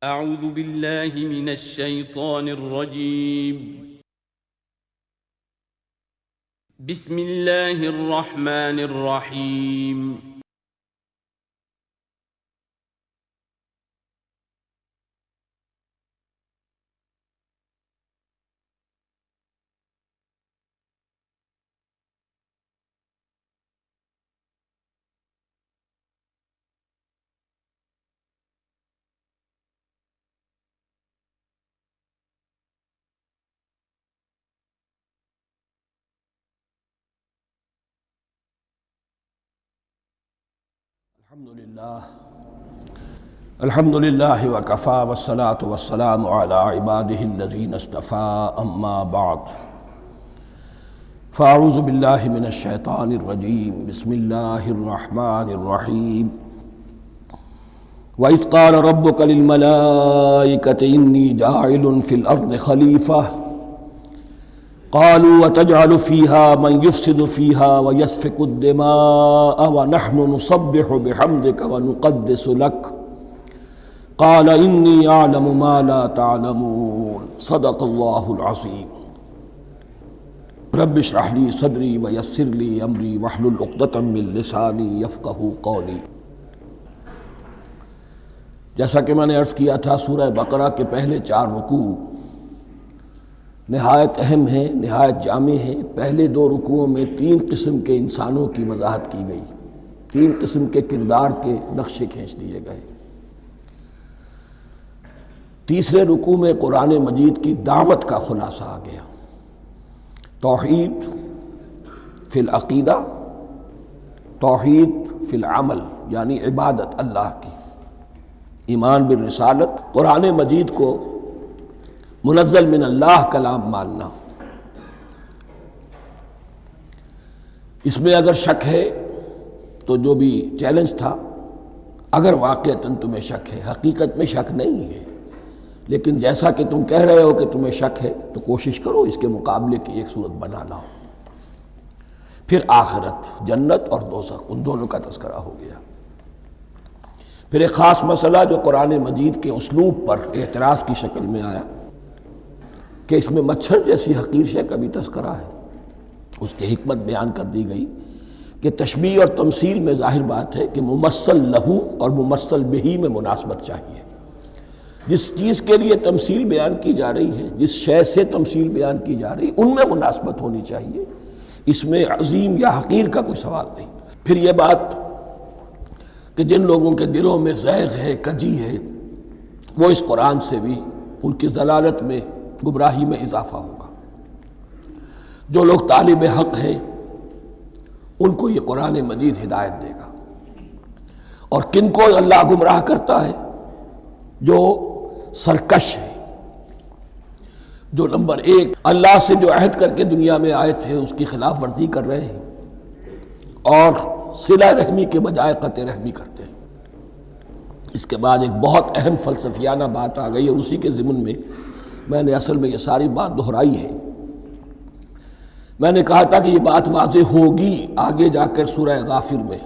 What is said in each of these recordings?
اعوذ باللہ من الشیطان الرجیم بسم اللہ الرحمن الرحیم الحمد للہ وکفا والصلاة والسلام علی عبادہ الذین اصطفیٰ اما بعد فاعوذ باللہ من الشیطان الرجیم بسم اللہ الرحمن الرحیم وَإِذْ قَالَ رَبُّكَ لِلْمَلَائِكَةِ إِنِّي جَاعِلٌ فِي الْأَرْضِ خَلِيفَةً قالوا وتجعل فيها من يفسد فيها ويسفك الدماء ونحن نسبح بحمدك ونقدس لك قال إني أعلم ما لا تعلمون صدق الله العظيم رب اشرح لي صدري ويسر لي أمري واحلل عقدة من لساني يفقهوا قولي۔ جیسا کہ میں نے عرض کیا تھا، سورہ بقرہ کے پہلے 4 رکوع نہایت اہم ہیں، نہایت جامع ہیں۔ پہلے 2 رکوعوں میں 3 قسم کے انسانوں کی وضاحت کی گئی، 3 قسم کے کردار کے نقشے کھینچ دیے گئے۔ تیسرے رکوع میں قرآن مجید کی دعوت کا خلاصہ آ گیا، توحید فی العقیدہ، توحید فی العمل، یعنی عبادت اللہ کی، ایمان بالرسالت، قرآن مجید کو منزل من اللہ کلام ماننا۔ اس میں اگر شک ہے تو جو بھی چیلنج تھا، اگر واقعتاً تمہیں شک ہے، حقیقت میں شک نہیں ہے، لیکن جیسا کہ تم کہہ رہے ہو کہ تمہیں شک ہے تو کوشش کرو اس کے مقابلے کی ایک صورت بنا لاؤ۔ پھر آخرت، جنت اور دوزخ، ان دونوں کا تذکرہ ہو گیا۔ پھر ایک خاص مسئلہ جو قرآن مجید کے اسلوب پر اعتراض کی شکل میں آیا کہ اس میں مچھر جیسی حقیر شے کا بھی تذکرہ ہے، اس کی حکمت بیان کر دی گئی کہ تشبیہ اور تمثیل میں ظاہر بات ہے کہ ممثل لہو اور ممثل بہی میں مناسبت چاہیے۔ جس چیز کے لیے تمثیل بیان کی جا رہی ہے، جس شے سے تمثیل بیان کی جا رہی ہے، ان میں مناسبت ہونی چاہیے، اس میں عظیم یا حقیر کا کوئی سوال نہیں۔ پھر یہ بات کہ جن لوگوں کے دلوں میں زیغ ہے، کجی ہے، وہ اس قرآن سے بھی ان کی ضلالت میں، گمراہی میں اضافہ ہوگا۔ جو لوگ طالب حق ہیں ان کو یہ قرآن مجید ہدایت دے گا، اور کن کو اللہ گمراہ کرتا ہے؟ جو سرکش ہے، جو نمبر 1 اللہ سے جو عہد کر کے دنیا میں آئے تھے اس کی خلاف ورزی کر رہے ہیں، اور صلہ رحمی کے بجائے قطع رحمی کرتے ہیں۔ اس کے بعد ایک بہت اہم فلسفیانہ بات آ گئی، اور اسی کے ضمن میں میں نے اصل میں یہ ساری بات دہرائی ہے۔ میں نے کہا تھا کہ یہ بات واضح ہوگی آگے جا کر سورہ غافر میں۔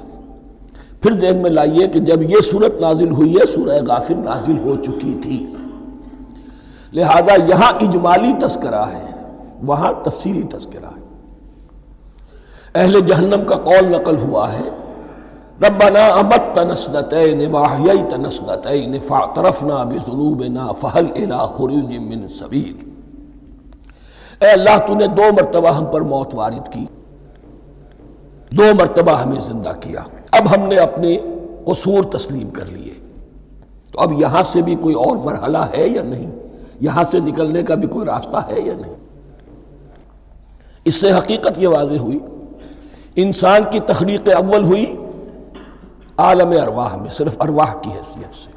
پھر ذہن میں لائیے کہ جب یہ صورت نازل ہوئی ہے، سورہ غافر نازل ہو چکی تھی، لہذا یہاں اجمالی تذکرہ ہے، وہاں تفصیلی تذکرہ ہے۔ اہل جہنم کا قول نقل ہوا ہے، ربنا امتنا اثنتین واحییتنا اثنتین فاعترفنا بذنوبنا فہل الی خروج من سبیل۔ اے اللہ، تو نے 2 مرتبہ ہم پر موت وارد کی، 2 مرتبہ ہمیں زندہ کیا، اب ہم نے اپنے قصور تسلیم کر لیے، تو اب یہاں سے بھی کوئی اور مرحلہ ہے یا نہیں؟ یہاں سے نکلنے کا بھی کوئی راستہ ہے یا نہیں؟ اس سے حقیقت یہ واضح ہوئی، انسان کی تخلیق اول ہوئی عالم ارواح میں، صرف ارواح کی حیثیت سے،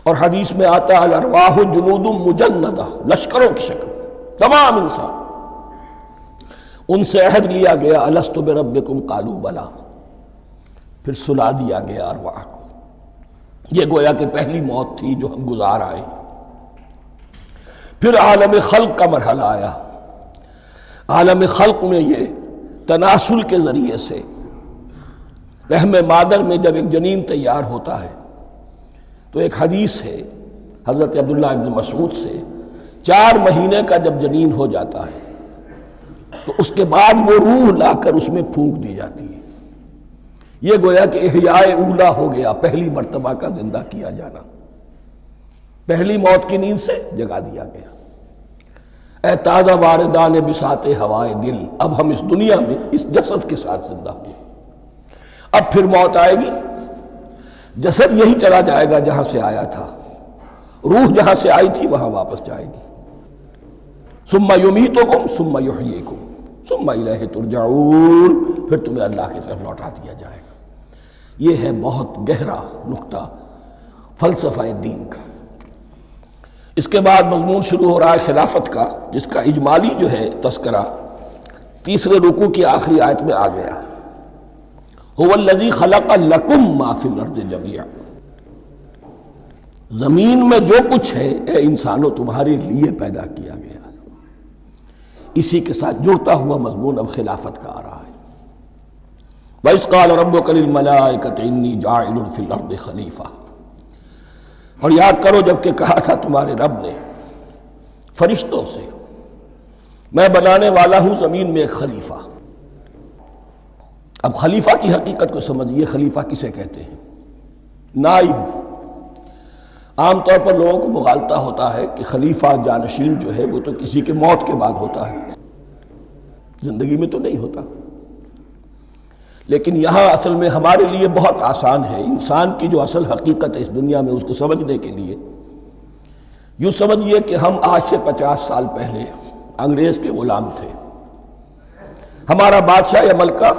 اور حدیث میں آتا ہے الارواح جنود مجندہ، لشکروں کی شکل، تمام انسان۔ ان سے عہد لیا گیا الست بربکم قالوا بلا، پھر سلا دیا گیا ارواح کو۔ یہ گویا کہ پہلی موت تھی جو ہم گزار آئے۔ پھر عالم خلق کا مرحلہ آیا۔ عالم خلق میں یہ تناسل کے ذریعے سے رحم مادر میں جب ایک جنین تیار ہوتا ہے تو ایک حدیث ہے حضرت عبداللہ ابن مسعود سے 4 مہینے کا جب جنین ہو جاتا ہے تو اس کے بعد وہ روح لا کر اس میں پھونک دی جاتی ہے. یہ گویا کہ احیاء اولا ہو گیا، پہلی مرتبہ کا زندہ کیا جانا، پہلی موت کی نیند سے جگا دیا گیا. اے تازہ واردان بساط ہوائے دل، اب ہم اس دنیا میں اس جسد کے ساتھ زندہ ہوئے، اب پھر موت آئے گی، جسد یہی چلا جائے گا جہاں سے آیا تھا، روح جہاں سے آئی تھی وہاں واپس جائے گی. ثم یمیتکم ثم یحییکم ثم الیہ ترجعون، پھر تمہیں اللہ کی طرف لوٹا دیا جائے گا. یہ ہے بہت گہرا نقطہ فلسفہ دین کا. اس کے بعد مضمون شروع ہو رہا ہے خلافت کا، جس کا اجمالی جو ہے تذکرہ 3 رکوع کی آخری آیت میں آ گیا. هو الذی خلق لکم ما فی الارض جمیعا، زمین میں جو کچھ ہے اے انسانوں تمہارے لیے پیدا کیا گیا. اسی کے ساتھ جڑتا ہوا مضمون اب خلافت کا آ رہا ہے. وَإِذْ قَالَ رَبُّكَ لِلْمَلَائِكَةِ إِنِّي جَاعِلٌ فِي الْأَرْضِ خَلِيفَةً، اور یاد کرو جب کہ کہا تھا تمہارے رب نے فرشتوں سے میں بنانے والا ہوں زمین میں ایک خلیفہ. اب خلیفہ کی حقیقت کو سمجھیے. خلیفہ کسے کہتے ہیں؟ نائب. عام طور پر لوگوں کو مغالطہ ہوتا ہے کہ خلیفہ جانشین جو ہے وہ تو کسی کے موت کے بعد ہوتا ہے، زندگی میں تو نہیں ہوتا. لیکن یہاں اصل میں ہمارے لیے بہت آسان ہے. انسان کی جو اصل حقیقت ہے اس دنیا میں، اس کو سمجھنے کے لیے یوں سمجھیے کہ ہم آج سے 50 سال پہلے انگریز کے غلام تھے. ہمارا بادشاہ یا ملکہ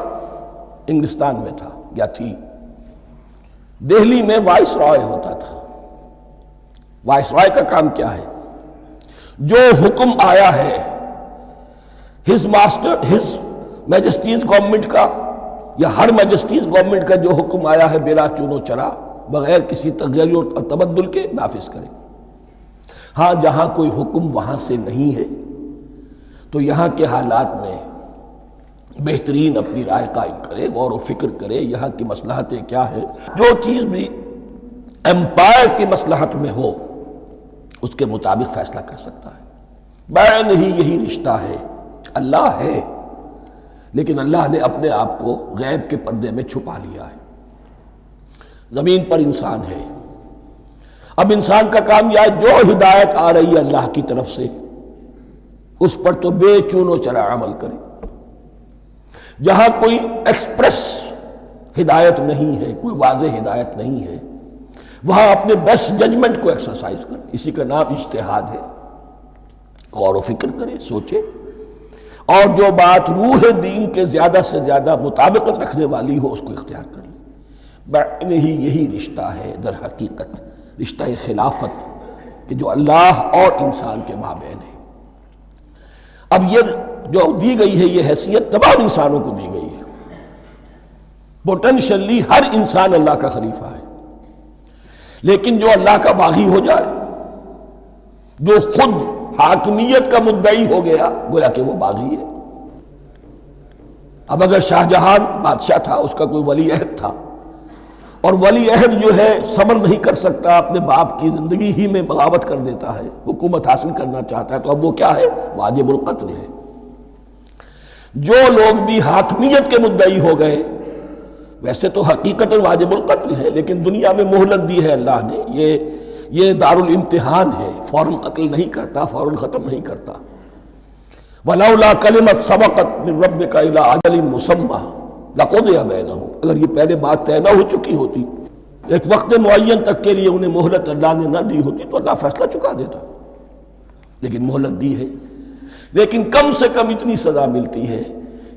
انگلستان میں تھا یا تھی. دہلی میں وائس رائے ہوتا تھا. وائس رائے کا کام کیا ہے؟ جو حکم آیا ہے ہز میجسٹیز گورنمنٹ کا یا ہر میجسٹیز گورنمنٹ کا جو حکم آیا ہے بلا چون و چرا، بغیر کسی تغیر اور تبدل کے نافذ کرے. ہاں جہاں کوئی حکم وہاں سے نہیں ہے تو یہاں کے حالات میں بہترین اپنی رائے قائم کرے، غور و فکر کرے یہاں کی مصلحتیں کیا ہے. جو چیز بھی امپائر کی مصلحت میں ہو اس کے مطابق فیصلہ کر سکتا ہے. بین ہی یہی رشتہ ہے. اللہ ہے لیکن اللہ نے اپنے آپ کو غیب کے پردے میں چھپا لیا ہے. زمین پر انسان ہے. اب انسان کا کام یہ ہے جو ہدایت آ رہی ہے اللہ کی طرف سے اس پر تو بے چون و چرا عمل کرے. جہاں کوئی ایکسپریس ہدایت نہیں ہے، کوئی واضح ہدایت نہیں ہے، وہاں اپنے بیسٹ ججمنٹ کو ایکسرسائز کرے. اسی کا نام اجتہاد ہے. غور و فکر کرے، سوچے، اور جو بات روح دین کے زیادہ سے زیادہ مطابقت رکھنے والی ہو اس کو اختیار کر لے. بین ہی یہی رشتہ ہے در حقیقت رشتہ خلافت کہ جو اللہ اور انسان کے مابین ہے. اب یہ جو دی گئی ہے یہ حیثیت تمام انسانوں کو دی گئی ہے. پوٹینشلی ہر انسان اللہ کا خلیفہ ہے. لیکن جو اللہ کا باغی ہو جائے، جو خود حاکمیت کا مدعی ہو گیا، گویا کہ وہ باغی ہے. اب اگر شاہ جہان بادشاہ تھا، اس کا کوئی ولی عہد تھا، اور ولی عہد جو ہے صبر نہیں کر سکتا، اپنے باپ کی زندگی ہی میں بغاوت کر دیتا ہے، حکومت حاصل کرنا چاہتا ہے، تو اب وہ کیا ہے؟ واجب القتل ہے. جو لوگ بھی حاکمیت کے مدعی ہو گئے، ویسے تو حقیقت واجب القتل ہے لیکن دنیا میں مہلت دی ہے اللہ نے. یہ دارالامتحان ہے. فوراً قتل نہیں کرتا، فوراً ختم نہیں کرتا. وَلَوْلَا كَلِمَةٌ سَبَقَتْ مِنْ رَبِّكَ إِلَىٰ أَجَلٍ مُّسَمًّى لَقُضِيَ بَيْنَهُمْ، اگر یہ پہلے بات طے نہ ہو چکی ہوتی، ایک وقت معین تک کے لیے انہیں مہلت اللہ نے نہ دی ہوتی تو اللہ فیصلہ چکا دیتا. لیکن مہلت دی ہے. لیکن کم سے کم اتنی سزا ملتی ہے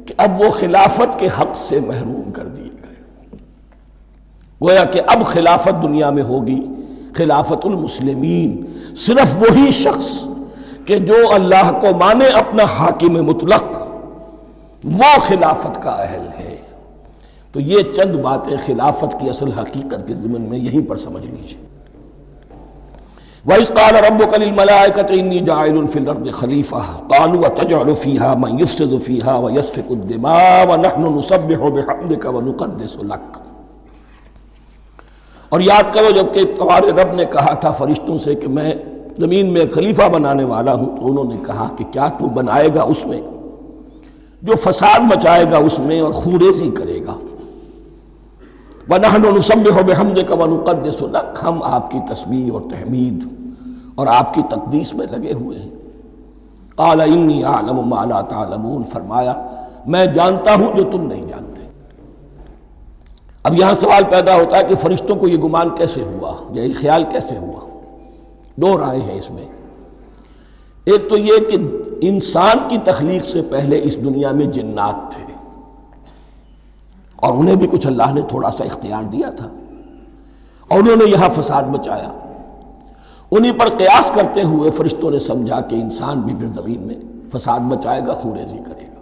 کہ اب وہ خلافت کے حق سے محروم کر دیے گئے. گویا کہ اب خلافت دنیا میں ہوگی خلافت المسلمین. صرف وہی شخص کہ جو اللہ کو مانے اپنا حاکم مطلق، وہ خلافت کا اہل ہے. تو یہ چند باتیں خلافت کی اصل حقیقت کے ضمن میں یہیں پر سمجھ لیجیے. وَإِذْ قَالَ رَبُّكَ لِلْمَلَائِكَةِ إِنِّي جَاعِلٌ فِي الْأَرْضِ خَلِيفَةً قَالُوا أَتَجْعَلُ فِيهَا مَن يُفْسِدُ فِيهَا وَيَسْفِكُ الدِّمَاءَ وَنَحْنُ نُسَبِّحُ بِحَمْدِكَ وَنُقَدِّسُ لَكَ. اور یاد کرو جب کہ تمہارے رب نے کہا تھا فرشتوں سے کہ میں زمین میں خلیفہ بنانے والا ہوں، تو انہوں نے کہا کہ کیا تو بنائے گا اس میں جو فساد مچائے گا اس میں اور خوریزی کرے گا؟ وَنَحْنُ نُسَبِّحُ بِحَمْدِكَ وَنُقَدِّسُ لَكَ، ہم آپ کی تسبیح اور تحمید اور آپ کی تقدیس میں لگے ہوئے ہیں۔ قَالَ إِنِّي أَعْلَمُ مَا لَا تَعْلَمُونَ، فرمایا میں جانتا ہوں جو تم نہیں جانتے۔ اب یہاں سوال پیدا ہوتا ہے کہ فرشتوں کو یہ گمان کیسے ہوا، یا یہ خیال کیسے ہوا؟ دو رائے ہیں اس میں۔ ایک تو یہ کہ انسان کی تخلیق سے پہلے اس دنیا میں جنات تھے، اور انہیں بھی کچھ اللہ نے تھوڑا سا اختیار دیا تھا، اور انہوں نے یہاں فساد مچایا۔ انہی پر قیاس کرتے ہوئے فرشتوں نے سمجھا کہ انسان بھی پھر زمین میں فساد مچائے گا، خوریزی کرے گا۔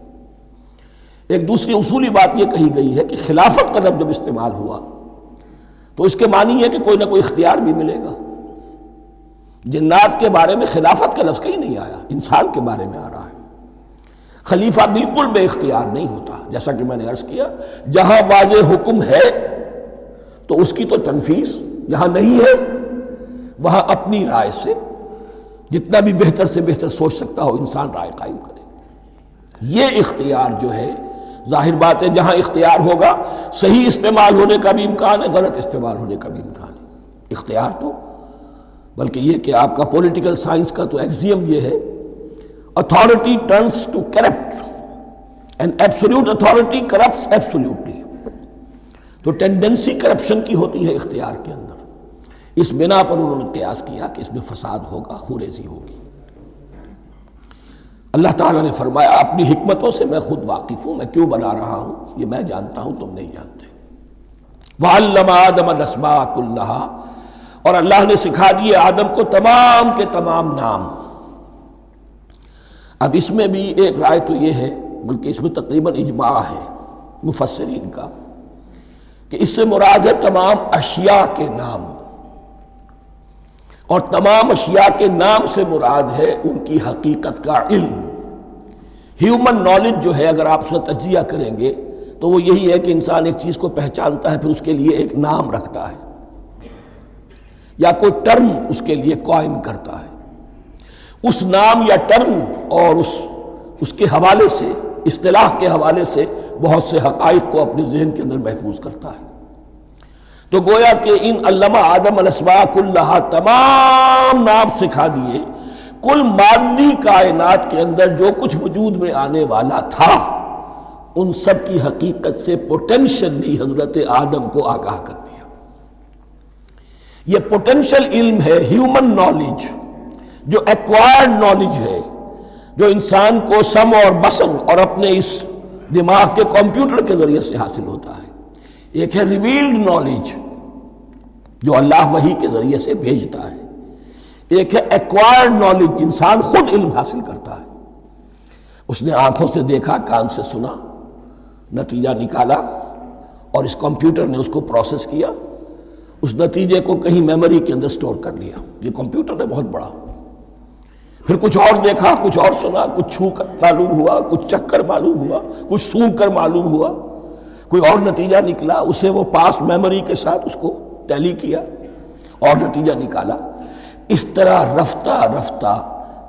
ایک دوسری اصولی بات یہ کہی گئی ہے کہ خلافت کا لفظ جب استعمال ہوا تو اس کے معنی ہے کہ کوئی نہ کوئی اختیار بھی ملے گا۔ جنات کے بارے میں خلافت کا لفظ کہیں نہیں آیا، انسان کے بارے میں آ رہا ہے۔ خلیفہ بالکل بے اختیار نہیں ہوتا، جیسا کہ میں نے عرض کیا، جہاں واضح حکم ہے تو اس کی تو تنفیذ، یہاں نہیں ہے وہاں اپنی رائے سے جتنا بھی بہتر سے بہتر سوچ سکتا ہو انسان رائے قائم کرے۔ یہ اختیار جو ہے، ظاہر بات ہے جہاں اختیار ہوگا صحیح استعمال ہونے کا بھی امکان ہے، غلط استعمال ہونے کا بھی امکان ہے۔ اختیار تو بلکہ یہ کہ آپ کا پولیٹیکل سائنس کا تو ایکزیم یہ ہے، authority turns to corrupt and absolute authority corrupts absolutely۔ تو ٹینڈنسی کرپشن کی ہوتی ہے اختیار کے اندر۔ اس بنا پر انہوں نے قیاس کیا کہ اس میں فساد ہوگا، خوریزی ہوگی۔ اللہ تعالیٰ نے فرمایا اپنی حکمتوں سے میں خود واقف ہوں، میں کیوں بنا رہا ہوں یہ میں جانتا ہوں، تم نہیں جانتے۔ وَعَلَّمَ آدَمَ الْأَسْمَاءَ كُلَّهَا، اور اللہ نے سکھا دیے آدم کو تمام کے تمام نام۔ اب اس میں بھی ایک رائے تو یہ ہے، بلکہ اس میں تقریباً اجماع ہے مفسرین کا، کہ اس سے مراد ہے تمام اشیاء کے نام، اور تمام اشیاء کے نام سے مراد ہے ان کی حقیقت کا علم۔ ہیومن نالج جو ہے، اگر آپ اس کا تجزیہ کریں گے تو وہ یہی ہے کہ انسان ایک چیز کو پہچانتا ہے، پھر اس کے لیے ایک نام رکھتا ہے یا کوئی ٹرم اس کے لیے قائم کرتا ہے۔ اس نام یا ٹرم اور اس کے حوالے سے، اصطلاح کے حوالے سے بہت سے حقائق کو اپنے ذہن کے اندر محفوظ کرتا ہے۔ تو گویا کہ ان علمہ آدم الاسماء کلہا، تمام نام سکھا دیے کل مادی کائنات کے اندر جو کچھ وجود میں آنے والا تھا، ان سب کی حقیقت سے پوٹینشلی حضرت آدم کو آگاہ کر دیا۔ یہ پوٹینشل علم ہے، ہیومن نالج، جو ایکوائرڈ نالج ہے، جو انسان کو سم اور بصر اور اپنے اس دماغ کے کمپیوٹر کے ذریعے سے حاصل ہوتا ہے۔ ایک ہے ریویلڈ نالج جو اللہ وحی کے ذریعے سے بھیجتا ہے، ایک ہے ایکوائرڈ نالج، انسان خود علم حاصل کرتا ہے۔ اس نے آنکھوں سے دیکھا، کان سے سنا، نتیجہ نکالا، اور اس کمپیوٹر نے اس کو پروسیس کیا، اس نتیجے کو کہیں میموری کے اندر سٹور کر لیا۔ یہ کمپیوٹر ہے بہت بڑا۔ پھر کچھ اور دیکھا، کچھ اور سنا، کچھ چھو کر معلوم ہوا، کچھ چکھ کر معلوم ہوا، کچھ سونگھ کر معلوم ہوا، کوئی اور نتیجہ نکلا، اسے وہ پاس میموری کے ساتھ اس کو ٹیلی کیا اور نتیجہ نکالا۔ اس طرح رفتہ رفتہ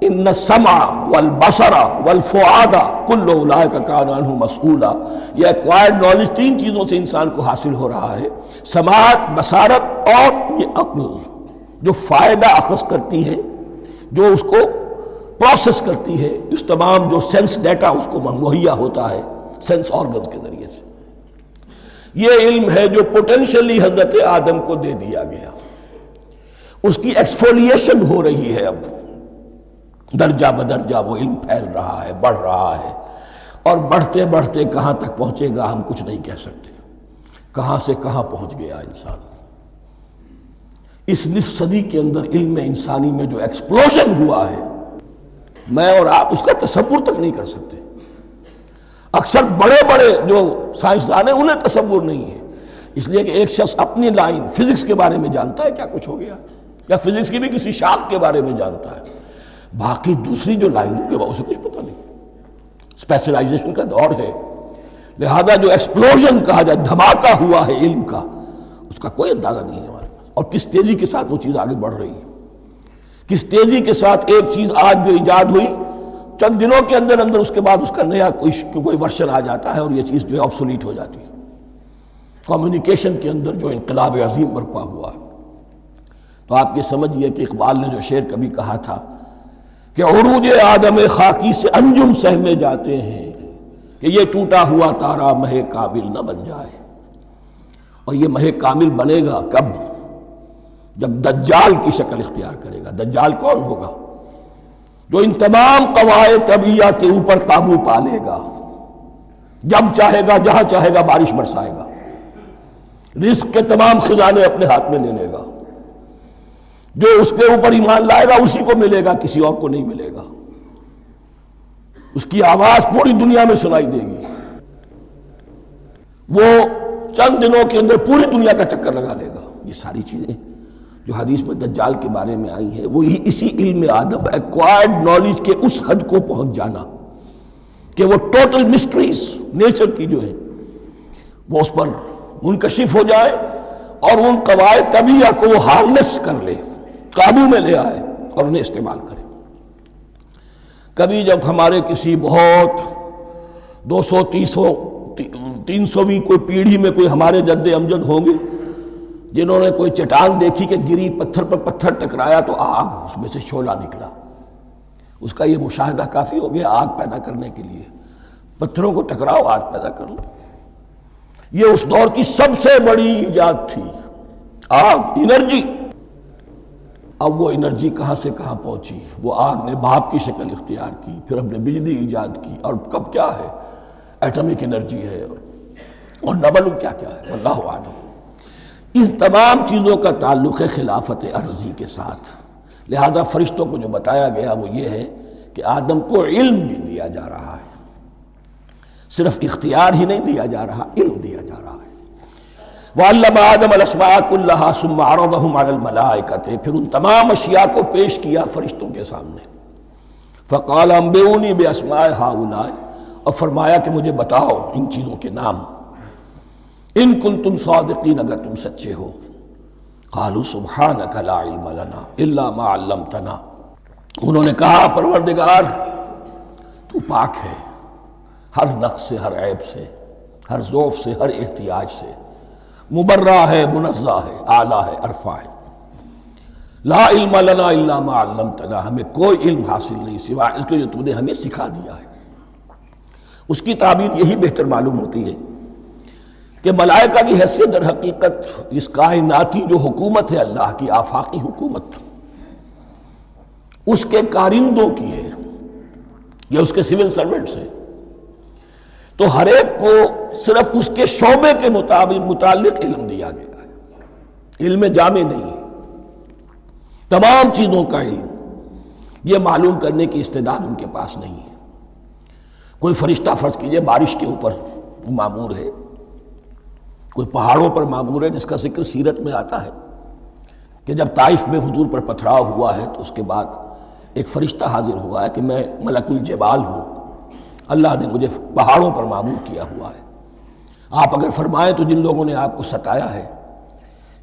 ان السمع والبصر والفؤاد کل اولئک کان عنہ مسئولا، یہ ایکوائرڈ نالج تین چیزوں سے انسان کو حاصل ہو رہا ہے، سماعت، بصارت اور یہ عقل، جو فائدہ اخذ کرتی ہے، جو اس کو پروسیس کرتی ہے، اس تمام جو سینس ڈیٹا اس کو مہیا ہوتا ہے سینس آرگنز کے ذریعے سے۔ یہ علم ہے جو پوٹینشلی حضرت آدم کو دے دیا گیا۔ اس کی ایکسفولیشن ہو رہی ہے، اب درجہ بدرجہ وہ علم پھیل رہا ہے، بڑھ رہا ہے، اور بڑھتے بڑھتے کہاں تک پہنچے گا ہم کچھ نہیں کہہ سکتے۔ کہاں سے کہاں پہنچ گیا انسان۔ اس نصف صدی کے اندر علم انسانی میں جو ایکسپلوژن ہوا ہے، میں اور آپ اس کا تصور تک نہیں کر سکتے۔ اکثر بڑے بڑے جو سائنسدان ہیں انہیں تصور نہیں ہے، اس لیے کہ ایک شخص اپنی لائن فزکس کے بارے میں جانتا ہے کیا کچھ ہو گیا، یا فزکس کی بھی کسی شاخ کے بارے میں جانتا ہے، باقی دوسری جو لائن ہے اسے کچھ پتہ نہیں۔ اسپیشلائزیشن کا دور ہے، لہذا جو ایکسپلوژن کہا جائے، دھماکہ ہوا ہے علم کا، اس کا کوئی اندازہ نہیں ہے ہمارے۔ اور کس تیزی کے ساتھ وہ چیز آگے بڑھ رہی ہے، کس تیزی کے ساتھ ایک چیز آج جو ایجاد ہوئی چند دنوں کے اندر اندر اس کے بعد اس کا نیا کوئی ورشن آ جاتا ہے اور یہ چیز جو ہے آبسولیٹ ہو جاتی ہے۔ کمیونیکیشن کے اندر جو انقلاب عظیم برپا ہوا ہے، تو آپ یہ سمجھیے کہ اقبال نے جو شعر کبھی کہا تھا کہ عروج آدم خاکی سے انجم سہمے جاتے ہیں کہ یہ ٹوٹا ہوا تارا مہ کامل نہ بن جائے، اور یہ مہ کامل بنے گا کب؟ جب دجال کی شکل اختیار کرے گا۔ دجال کون ہوگا؟ جو ان تمام قواعد طبیعہ کے اوپر قابو پا لے گا، جب چاہے گا جہاں چاہے گا بارش برسائے گا، رزق کے تمام خزانے اپنے ہاتھ میں لے لے گا، جو اس کے اوپر ایمان لائے گا اسی کو ملے گا، کسی اور کو نہیں ملے گا، اس کی آواز پوری دنیا میں سنائی دے گی، وہ چند دنوں کے اندر پوری دنیا کا چکر لگا لے گا۔ یہ ساری چیزیں جو حدیث میں دجال کے بارے میں آئی ہیں وہ اسی علم آدم ایکوائرڈ نالج کے اس حد کو پہنچ جانا کہ وہ ٹوٹل مسٹریز نیچر کی جو ہے وہ اس پر منکشف ہو جائے اور ان قواعد طبیعہ کو وہ ہارنس کر لے، قابو میں لے آئے اور انہیں استعمال کرے۔ کبھی جب ہمارے کسی بہت 200-300ویں کوئی پیڑھی میں کوئی ہمارے جد امجد ہوں گے جنہوں نے کوئی چٹان دیکھی کہ گری، پتھر پر پتھر ٹکرایا تو آگ اس میں سے شعلہ نکلا، اس کا یہ مشاہدہ کافی ہو گیا آگ پیدا کرنے کے لیے۔ پتھروں کو ٹکراؤ آگ پیدا کر لو، یہ اس دور کی سب سے بڑی ایجاد تھی، آگ، انرجی۔ اب وہ انرجی کہاں سے کہاں پہنچی، وہ آگ نے بھاپ کی شکل اختیار کی، پھر ہم نے بجلی ایجاد کی، اور کب کیا ہے ایٹمک انرجی ہے اور نہ معلوم کیا کیا ہے، واللہ اعلم۔ ان تمام چیزوں کا تعلق ہے خلافت ارضی کے ساتھ، لہذا فرشتوں کو جو بتایا گیا وہ یہ ہے کہ آدم کو علم بھی دیا جا رہا ہے، صرف اختیار ہی نہیں دیا جا رہا، علم دیا جا رہا ہے۔ وَعَلَّمَ آدَمَ الْأَسْمَاءَ كُلَّهَا ثُمَّ عَرَضَهُمْ عَلَى الْمَلَائِكَةِ، پھر ان تمام اشیاء کو پیش کیا فرشتوں کے سامنے۔ فَقَالَ أَنبِئُونِي بِأَسْمَاءِ هَؤُلَاءِ، اور فرمایا کہ مجھے بتاؤ ان چیزوں کے نام، ان کنتم صادقین، اگر تم سچے ہو۔ قالوا سبحانک لا علم لنا الا ما علمتنا، انہوں نے کہا پروردگار تو پاک ہے ہر نقص سے، ہر عیب سے، ہر ضعف سے، ہر احتیاج سے، مبرہ ہے، منزہ ہے، اعلیٰ ہے، عرفہ ہے۔ لا علم لنا الا ما علمتنا، ہمیں کوئی علم حاصل نہیں سوائے اس کے جو تو نے ہمیں سکھا دیا ہے۔ اس کی تعبیر یہی بہتر معلوم ہوتی ہے کہ ملائکہ کی حیثیت در حقیقت اس کائناتی جو حکومت ہے اللہ کی، آفاقی حکومت، اس کے کارندوں کی ہے، یا اس کے سول سرونٹس ہیں، تو ہر ایک کو صرف اس کے شعبے کے متعلق علم دیا گیا ہے، علم جامع نہیں ہے، تمام چیزوں کا علم یہ معلوم کرنے کی استعداد ان کے پاس نہیں ہے۔ کوئی فرشتہ فرض کیجئے بارش کے اوپر مامور ہے، کوئی پہاڑوں پر مامور ہے، جس کا ذکر سیرت میں آتا ہے کہ جب طائف میں حضور پر پتھراؤ ہوا ہے تو اس کے بعد ایک فرشتہ حاضر ہوا ہے کہ میں ملک الجبال ہوں، اللہ نے مجھے پہاڑوں پر مامور کیا ہوا ہے، آپ اگر فرمائیں تو جن لوگوں نے آپ کو ستایا ہے،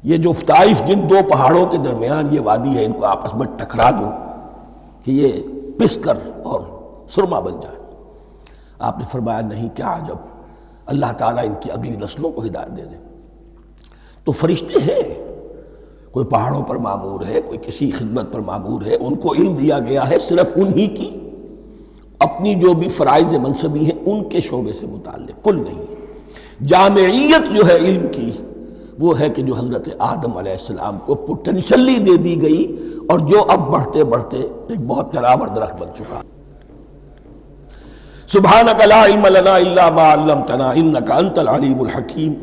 یہ جو طائف جن دو پہاڑوں کے درمیان یہ وادی ہے، ان کو آپس میں ٹکرا دو کہ یہ پس کر اور سرما بن جائے۔ آپ نے فرمایا نہیں، کیا عجب، اللہ تعالیٰ ان کی اگلی نسلوں کو ہدایت دے دے۔ تو فرشتے ہیں، کوئی پہاڑوں پر مامور ہے، کوئی کسی خدمت پر مامور ہے، ان کو علم دیا گیا ہے صرف انہی کی اپنی جو بھی فرائض منصبی ہیں ان کے شعبے سے متعلق، کل نہیں۔ جامعیت جو ہے علم کی وہ ہے کہ جو حضرت آدم علیہ السلام کو پوٹینشلی دے دی گئی اور جو اب بڑھتے بڑھتے ایک بہت تراور درخت بن چکا۔ سبحانک لا علم لنا الا ما علمتنا انک انت العلیم الحکیم،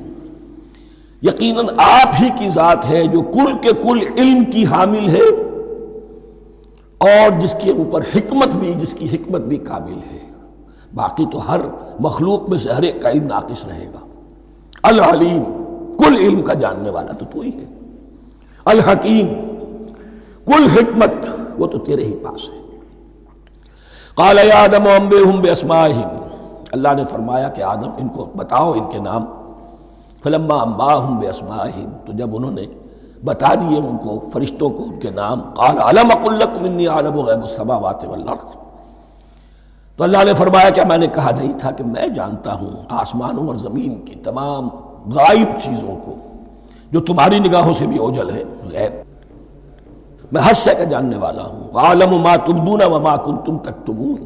یقیناً آپ ہی کی ذات ہے جو کل کے کل علم کی حامل ہے اور جس کے اوپر حکمت بھی، جس کی حکمت بھی کامل ہے، باقی تو ہر مخلوق میں سے ہر ایک کا علم ناقص رہے گا۔ العلیم، کل علم کا جاننے والا تو ہی ہے، الحکیم، کل حکمت وہ تو تیرے ہی پاس ہے۔ قال یا آدم انبئہم باسمائہم، اللہ نے فرمایا کہ آدم ان کو بتاؤ ان کے نام۔ فلما انباہم باسمائہم، تو جب انہوں نے بتا دیے ان کو فرشتوں کو ان کے نام. قال الم اقل لکم انی اعلم غیب السماوات والارض. تو اللہ نے فرمایا کیا میں نے کہا نہیں تھا کہ میں جانتا ہوں آسمانوں اور زمین کی تمام غائب چیزوں کو جو تمہاری نگاہوں سے بھی اوجھل ہے. غیب میں ہر شے کا جاننے والا ہوں. وَأَعْلَمُ مَا تُبْدُونَ وَمَا كُنْتُمْ تَكْتُمُونَ.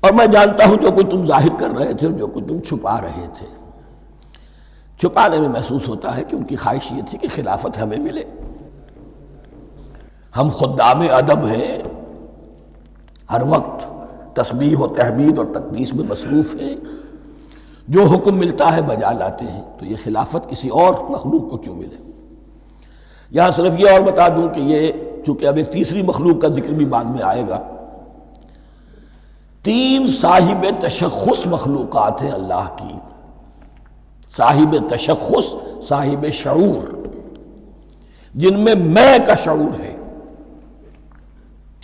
اور میں جانتا ہوں جو کچھ تم ظاہر کر رہے تھے اور جو کچھ تم چھپا رہے تھے. چھپانے میں محسوس ہوتا ہے کہ ان کی خواہش یہ تھی کہ خلافت ہمیں ملے. ہم خدام ادب ہیں، ہر وقت تسبیح و تحمید اور تقدیس میں مصروف ہیں، جو حکم ملتا ہے بجا لاتے ہیں. تو یہ خلافت کسی اور مخلوق کو کیوں ملے؟ یہاں صرف یہ اور بتا دوں کہ یہ چونکہ اب ایک تیسری مخلوق کا ذکر بھی بعد میں آئے گا. 3 صاحب تشخص مخلوقات ہیں اللہ کی. صاحب تشخص، صاحب شعور، جن میں میں کا شعور ہے.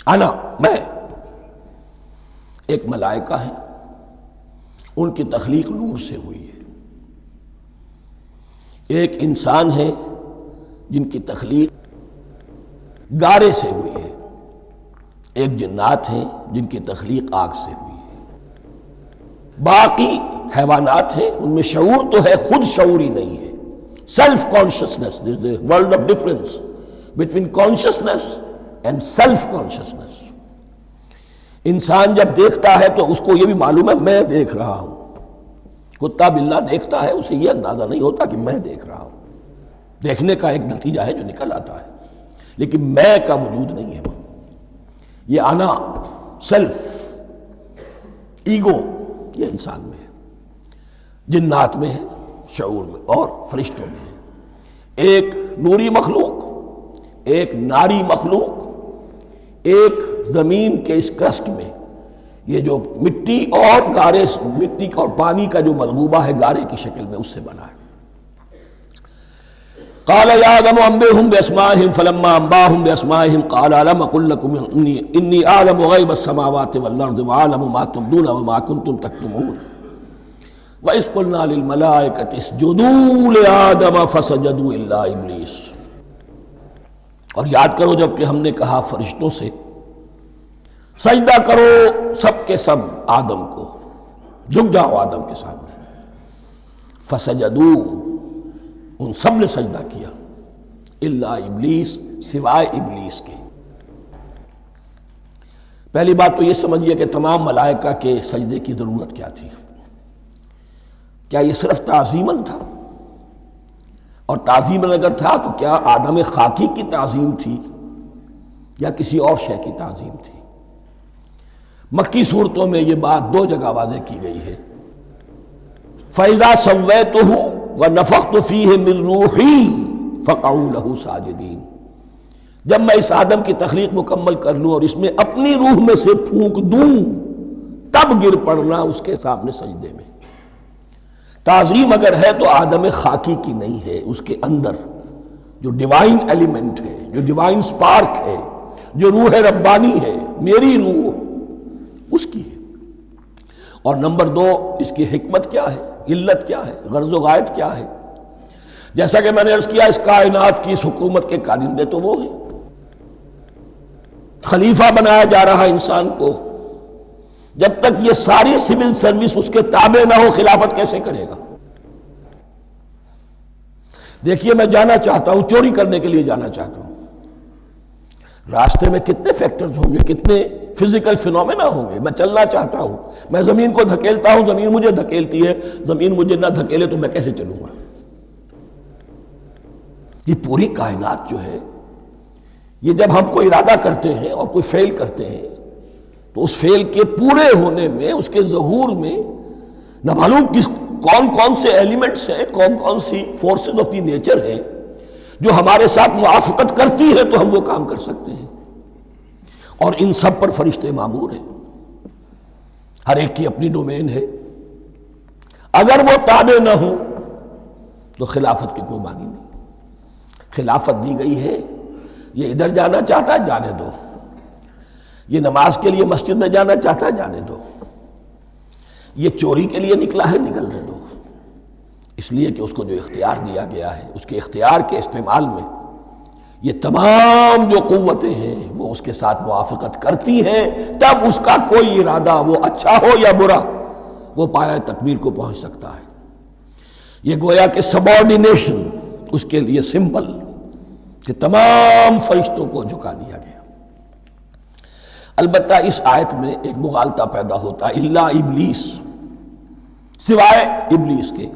انا، میں. ایک ملائکہ ہے، ان کی تخلیق نور سے ہوئی ہے. ایک انسان ہے جن کی تخلیق گارے سے ہوئی ہے. ایک جنات ہیں جن کی تخلیق آگ سے ہوئی ہے. باقی حیوانات ہیں، ان میں شعور تو ہے، خود شعوری نہیں ہے. Self consciousness, there is a world of difference between consciousness and self consciousness. انسان جب دیکھتا ہے تو اس کو یہ بھی معلوم ہے میں دیکھ رہا ہوں. کتا بلہ دیکھتا ہے، اسے یہ اندازہ نہیں ہوتا کہ میں دیکھ رہا ہوں. دیکھنے کا ایک نتیجہ ہے جو نکل آتا ہے، لیکن میں کا وجود نہیں ہے. یہ انا، سیلف، ایگو، یہ انسان میں ہے، جنات میں ہے، شعور میں، اور فرشتوں میں ہے. ایک نوری مخلوق، ایک ناری مخلوق، ایک زمین کے اس کرسٹ میں یہ جو مٹی اور گارے، مٹی اور پانی کا جو ملغوبہ ہے گارے کی شکل میں، اس سے بنا ہے. قال یا آدم انبئهم باسمائهم فلما انباهم باسمائهم قال الم اقل لكم انی اعلم غیب السماوات والارض واعلم ما تبدون وما كنتم تكتمون واذ قلنا للملائکة اسجدوا لآدم فسجدوا الا ابلیس. اور یاد کرو جب کہ ہم نے کہا فرشتوں سے سجدہ کرو سب کے سب آدم کو، جھک جاؤ آدم کے سامنے. فسجدوا، ان سب نے سجدہ کیا، الا ابلیس، سوائے ابلیس کے. پہلی بات تو یہ سمجھیے کہ تمام ملائکہ کے سجدے کی ضرورت کیا تھی. کیا یہ صرف تعظیماً تھا؟ اور تعظیماً اگر تھا تو کیا آدم خاکی کی تعظیم تھی یا کسی اور شے کی تعظیم تھی؟ مکی صورتوں میں یہ بات 2 جگہ واضح کی گئی ہے. فَإِذَا سَوَّيْتُهُ وَنَفَخْتُ فِيهِ مِن رُوحِي فَقَعُوا لَهُ سَاجِدِينَ. جب میں اس آدم کی تخلیق مکمل کر لوں اور اس میں اپنی روح میں سے پھونک دوں، تب گر پڑنا اس کے سامنے سجدے میں. تعظیم اگر ہے تو آدم خاکی کی نہیں ہے، اس کے اندر جو ڈیوائن ایلیمنٹ ہے، جو ڈیوائن سپارک ہے، جو روح ربانی ہے، میری روح، اس کی ہے. اور نمبر 2، اس کی حکمت کیا ہے، علت کیا ہے، غرض و غایت کیا ہے؟ جیسا کہ میں نے عرض کیا، اس کائنات کی اس حکومت کے کارندے تو وہ ہیں. خلیفہ بنایا جا رہا انسان کو، جب تک یہ ساری سول سروس اس کے تابع نہ ہو خلافت کیسے کرے گا؟ دیکھیے میں جانا چاہتا ہوں، چوری کرنے کے لیے جانا چاہتا ہوں، راستے میں کتنے فیکٹرز ہوں گے، کتنے فزیکل فینومینا ہوں گے. میں چلنا چاہتا ہوں، میں زمین کو دھکیلتا ہوں، زمین مجھے دھکیلتی ہے، زمین مجھے نہ دھکیلے تو میں کیسے چلوں گا؟ یہ پوری کائنات جو ہے، یہ جب ہم کوئی ارادہ کرتے ہیں اور کوئی فعل کرتے ہیں تو اس فعل کے پورے ہونے میں، اس کے ظہور میں نہ معلوم کون کون سے ایلیمنٹس ہیں، کون کون سی فورسز آف دی نیچر ہیں جو ہمارے ساتھ موافقت کرتی ہے تو ہم وہ کام کر سکتے ہیں. اور ان سب پر فرشتے مامور ہیں، ہر ایک کی اپنی ڈومین ہے. اگر وہ تابع نہ ہوں تو خلافت کی کوئی معنی نہیں. خلافت دی گئی ہے، یہ ادھر جانا چاہتا ہے جانے دو، یہ نماز کے لیے مسجد میں جانا چاہتا ہے جانے دو، یہ چوری کے لیے نکلا ہے نکلنے دو. اس لیے کہ اس کو جو اختیار دیا گیا ہے، اس کے اختیار کے استعمال میں یہ تمام جو قوتیں ہیں وہ اس کے ساتھ موافقت کرتی ہیں، تب اس کا کوئی ارادہ وہ اچھا ہو یا برا وہ پایہ تکمیل کو پہنچ سکتا ہے۔ یہ گویا کہ سبارڈینیشن اس کے لیے سمبل کہ تمام فرشتوں کو جھکا دیا گیا۔ البتہ اس آیت میں ایک مغالطہ پیدا ہوتا ہے، الا ابلیس، سوائے ابلیس کے۔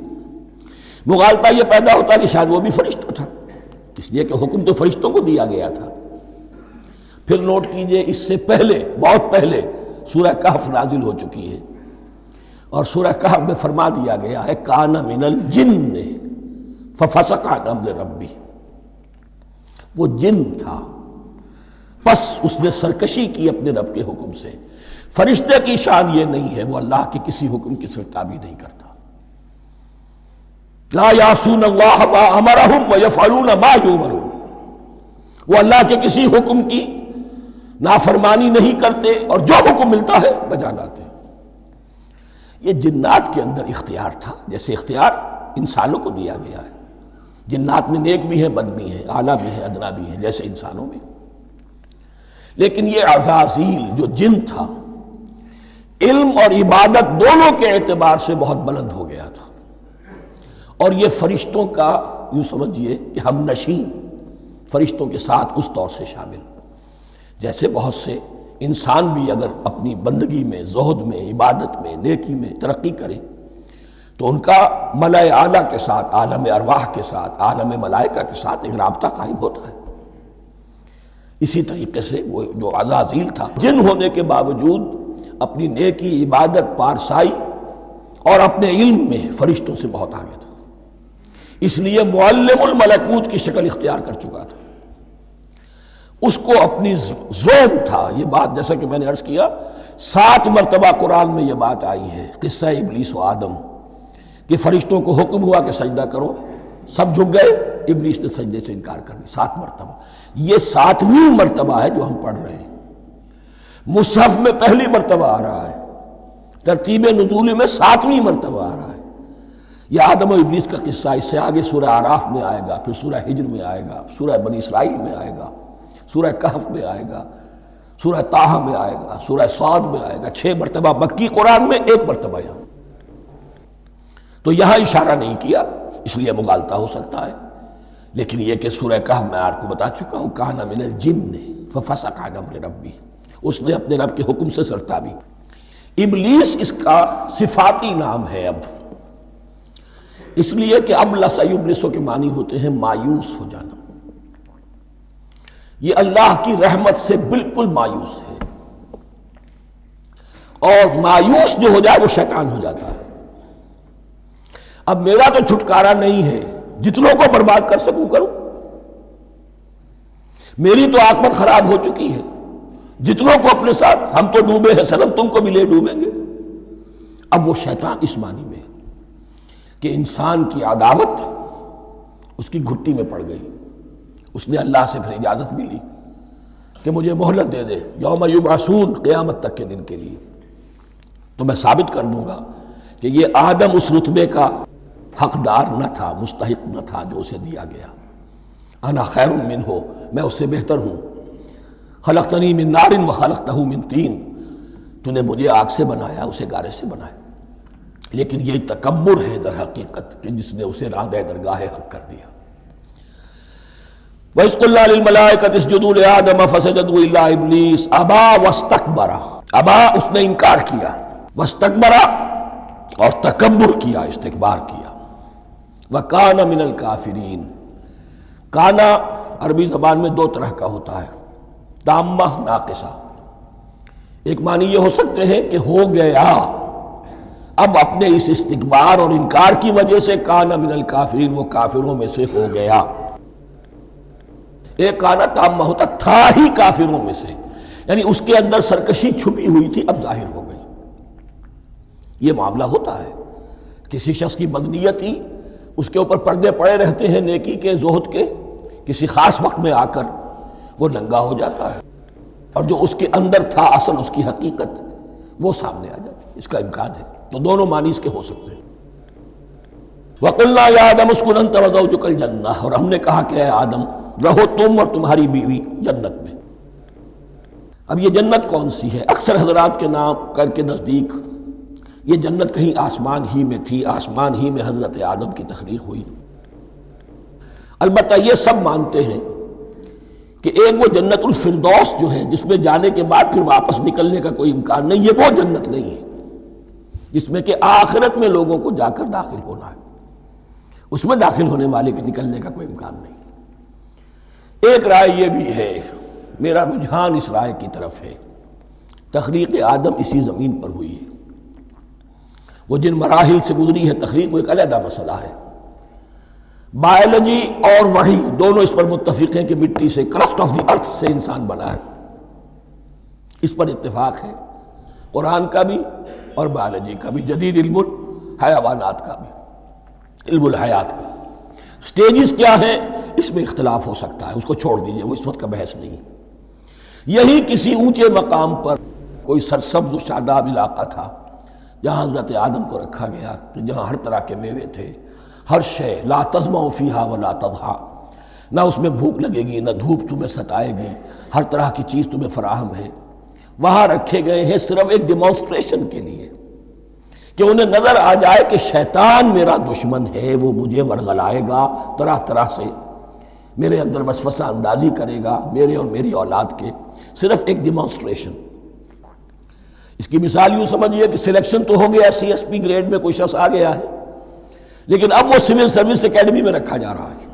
مغالطہ یہ پیدا ہوتا ہے کہ شاید وہ بھی فرشتہ تھا، اس لیے کہ حکم تو فرشتوں کو دیا گیا تھا۔ پھر نوٹ کیجئے اس سے پہلے، بہت پہلے سورہ کہف نازل ہو چکی ہے، اور سورہ کہف میں فرما دیا گیا ہے کان من الجن ففسق عن امر ربی، وہ جن تھا پس اس نے سرکشی کی اپنے رب کے حکم سے۔ فرشتے کی شان یہ نہیں ہے، وہ اللہ کے کسی حکم کی سرتابی نہیں کرتا۔ لا یعصون اللہ ما امرہم ویفعلون ما یؤمرون، وہ اللہ کے کسی حکم کی نافرمانی نہیں کرتے اور جو حکم ملتا ہے بجا لاتے ہیں۔ یہ جنات کے اندر اختیار تھا، جیسے اختیار انسانوں کو دیا گیا ہے۔ جنات میں نیک بھی ہیں، بد بھی ہیں، اعلیٰ بھی ہیں، ادنا بھی ہیں، جیسے انسانوں میں۔ لیکن یہ عزازیل جو جن تھا، علم اور عبادت دونوں کے اعتبار سے بہت بلند ہو گیا تھا، اور یہ فرشتوں کا یوں سمجھیے کہ ہم نشین، فرشتوں کے ساتھ اس طور سے شامل، جیسے بہت سے انسان بھی اگر اپنی بندگی میں، زہد میں، عبادت میں، نیکی میں ترقی کریں تو ان کا ملائے اعلیٰ کے ساتھ، عالم ارواح کے ساتھ، عالم ملائکہ کے ساتھ ایک رابطہ قائم ہوتا ہے۔ اسی طریقے سے وہ جو عزازیل تھا، جن ہونے کے باوجود اپنی نیکی، عبادت، پارسائی اور اپنے علم میں فرشتوں سے بہت آگے تھا، اس لیے معلم الملکوت کی شکل اختیار کر چکا تھا۔ اس کو اپنی زوم تھا، یہ بات جیسا کہ میں نے عرض کیا 7 مرتبہ قرآن میں یہ بات آئی ہے، قصہ ابلیس و آدم، کہ فرشتوں کو حکم ہوا کہ سجدہ کرو، سب جھک گئے، ابلیس نے سجدے سے انکار کر دی 7 مرتبہ۔ یہ 7ویں مرتبہ ہے جو ہم پڑھ رہے ہیں، مصحف میں پہلی مرتبہ آ رہا ہے، ترتیب نزول میں 7ویں مرتبہ آ رہا ہے۔ یہ آدم و ابلیس کا قصہ اس سے آگے سورہ اعراف میں آئے گا، پھر سورہ ہجر میں آئے گا، سورہ بنی اسرائیل میں آئے گا، سورہ کہف میں آئے گا، سورہ طٰہٰ میں آئے گا، سورہ صاد میں آئے گا، 6 مرتبہ مکی قرآن میں، 1 مرتبہ یہاں۔ تو یہاں اشارہ نہیں کیا، اس لیے مغالطہ ہو سکتا ہے، لیکن یہ کہ سورہ کہف میں آپ کو بتا چکا ہوں کان من الجن ففسق عن امر ربی، اس نے اپنے رب کے حکم سے سرتابی۔ ابلیس اس کا صفاتی نام ہے اب، اس لیے کہ ابلس یبلس کے معنی ہوتے ہیں مایوس ہو جانا۔ یہ اللہ کی رحمت سے بالکل مایوس ہے، اور مایوس جو ہو جائے وہ شیطان ہو جاتا ہے۔ اب میرا تو چھٹکارا نہیں ہے، جتنوں کو برباد کر سکوں کروں، میری تو عاقبت خراب ہو چکی ہے، جتنوں کو اپنے ساتھ، ہم تو ڈوبے ہیں صنم، تم کو بھی لے ڈوبیں گے۔ اب وہ شیطان اس معنی میں کہ انسان کی عداوت اس کی گھٹی میں پڑ گئی، اس نے اللہ سے پھر اجازت بھی لی کہ مجھے مہلت دے دے، یوم یبعثون، قیامت تک کے دن کے لیے، تو میں ثابت کر دوں گا کہ یہ آدم اس رتبے کا حقدار نہ تھا، مستحق نہ تھا جو اسے دیا گیا۔ انا خیر منہ، میں اس سے بہتر ہوں۔ خلقتنی من نار وخلقتہ من طین، تو نے مجھے آگ سے بنایا، اسے گارے سے بنایا۔ لیکن یہ تکبر ہے در حقیقت کہ جس نے اسے راندہ درگاہ حق کر دیا۔ وَإِذْ قُلْنَا لِلْمَلَائِكَةِ اسْجُدُوا لِآدَمَ فَسَجَدُوا إِلَّا إِبْلِيسَ أَبَىٰ وَاسْتَكْبَرَ، ابا اس نے انکار کیا، واستکبر اور تکبر کیا، استکبار کیا، وَكَانَ مِنَ الْكَافِرِينَ۔ کانا عربی زبان میں 2 طرح کا ہوتا ہے، تامہ، ناقصہ۔ ایک معنی یہ ہو سکتے ہیں کہ ہو گیا، اب اپنے اس استکبار اور انکار کی وجہ سے کانا من الکافرین، وہ کافروں میں سے ہو گیا۔ ایک کانا تامہ ہوتا تھا ہی کافروں میں سے، یعنی اس کے اندر سرکشی چھپی ہوئی تھی، اب ظاہر ہو گئی۔ یہ معاملہ ہوتا ہے، کسی شخص کی بدنیتی اس کے اوپر پردے پڑے رہتے ہیں نیکی کے، زہد کے، کسی خاص وقت میں آ کر وہ ننگا ہو جاتا ہے، اور جو اس کے اندر تھا اصل، اس کی حقیقت، وہ سامنے آ جاتی ہے۔ اس کا امکان ہے، تو دونوں معنی اس کے ہو سکتے ہیں۔ وَقُلْنَا يَا آدَمُ اسْكُنْ أَنْتَ وَزَوْجُكَ الْجَنَّةَ، اور ہم نے کہا کہ اے آدم رہو تم اور تمہاری بیوی جنت میں۔ اب یہ جنت کون سی ہے؟ اکثر حضرات کے نام کر کے نزدیک یہ جنت کہیں آسمان ہی میں تھی، آسمان ہی میں حضرت آدم کی تخلیق ہوئی۔ البتہ یہ سب مانتے ہیں کہ ایک وہ جنت الفردوس جو ہے جس میں جانے کے بعد پھر واپس نکلنے کا کوئی امکان نہیں، یہ وہ جنت نہیں ہے جس میں کہ آخرت میں لوگوں کو جا کر داخل ہونا ہے، اس میں داخل ہونے والے کے نکلنے کا کوئی امکان نہیں۔ ایک رائے یہ بھی ہے، میرا رجحان اس رائے کی طرف ہے، تخلیق آدم اسی زمین پر ہوئی ہے۔ وہ جن مراحل سے گزری ہے تخلیق وہ ایک علیحدہ مسئلہ ہے۔ بائیولوجی اور وحی دونوں اس پر متفق ہیں کہ مٹی سے، کرسٹ آف دی ارتھ سے انسان بنا ہے، اس پر اتفاق ہے، قرآن کا بھی اور بائیولوجی کا بھی، جدید علم الحیوانات کا بھی، علم الحیات کا۔ سٹیجز کیا ہیں اس میں اختلاف ہو سکتا ہے، اس کو چھوڑ دیجئے، وہ اس وقت کا بحث نہیں۔ یہی کسی اونچے مقام پر کوئی سرسبز و شاداب علاقہ تھا جہاں حضرت آدم کو رکھا گیا، جہاں ہر طرح کے میوے تھے، ہر شے، لا تظمأ فیہا ولا تضحیٰ، نہ اس میں بھوک لگے گی، نہ دھوپ تمہیں ستائے گی، ہر طرح کی چیز تمہیں فراہم ہے۔ وہاں رکھے گئے ہیں صرف ایک ڈیمانسٹریشن کے لیے کہ انہیں نظر آ جائے کہ شیطان میرا دشمن ہے، وہ مجھے ورغلائے گا، طرح طرح سے میرے اندر وسوسہ اندازی کرے گا، میرے اور میری اولاد کے، صرف ایک ڈیمانسٹریشن۔ اس کی مثال یوں سمجھیے کہ سلیکشن تو ہو گیا، سی ایس پی گریڈ میں کوئی شخص آ گیا ہے، لیکن اب وہ سول سروس اکیڈمی میں رکھا جا رہا ہے۔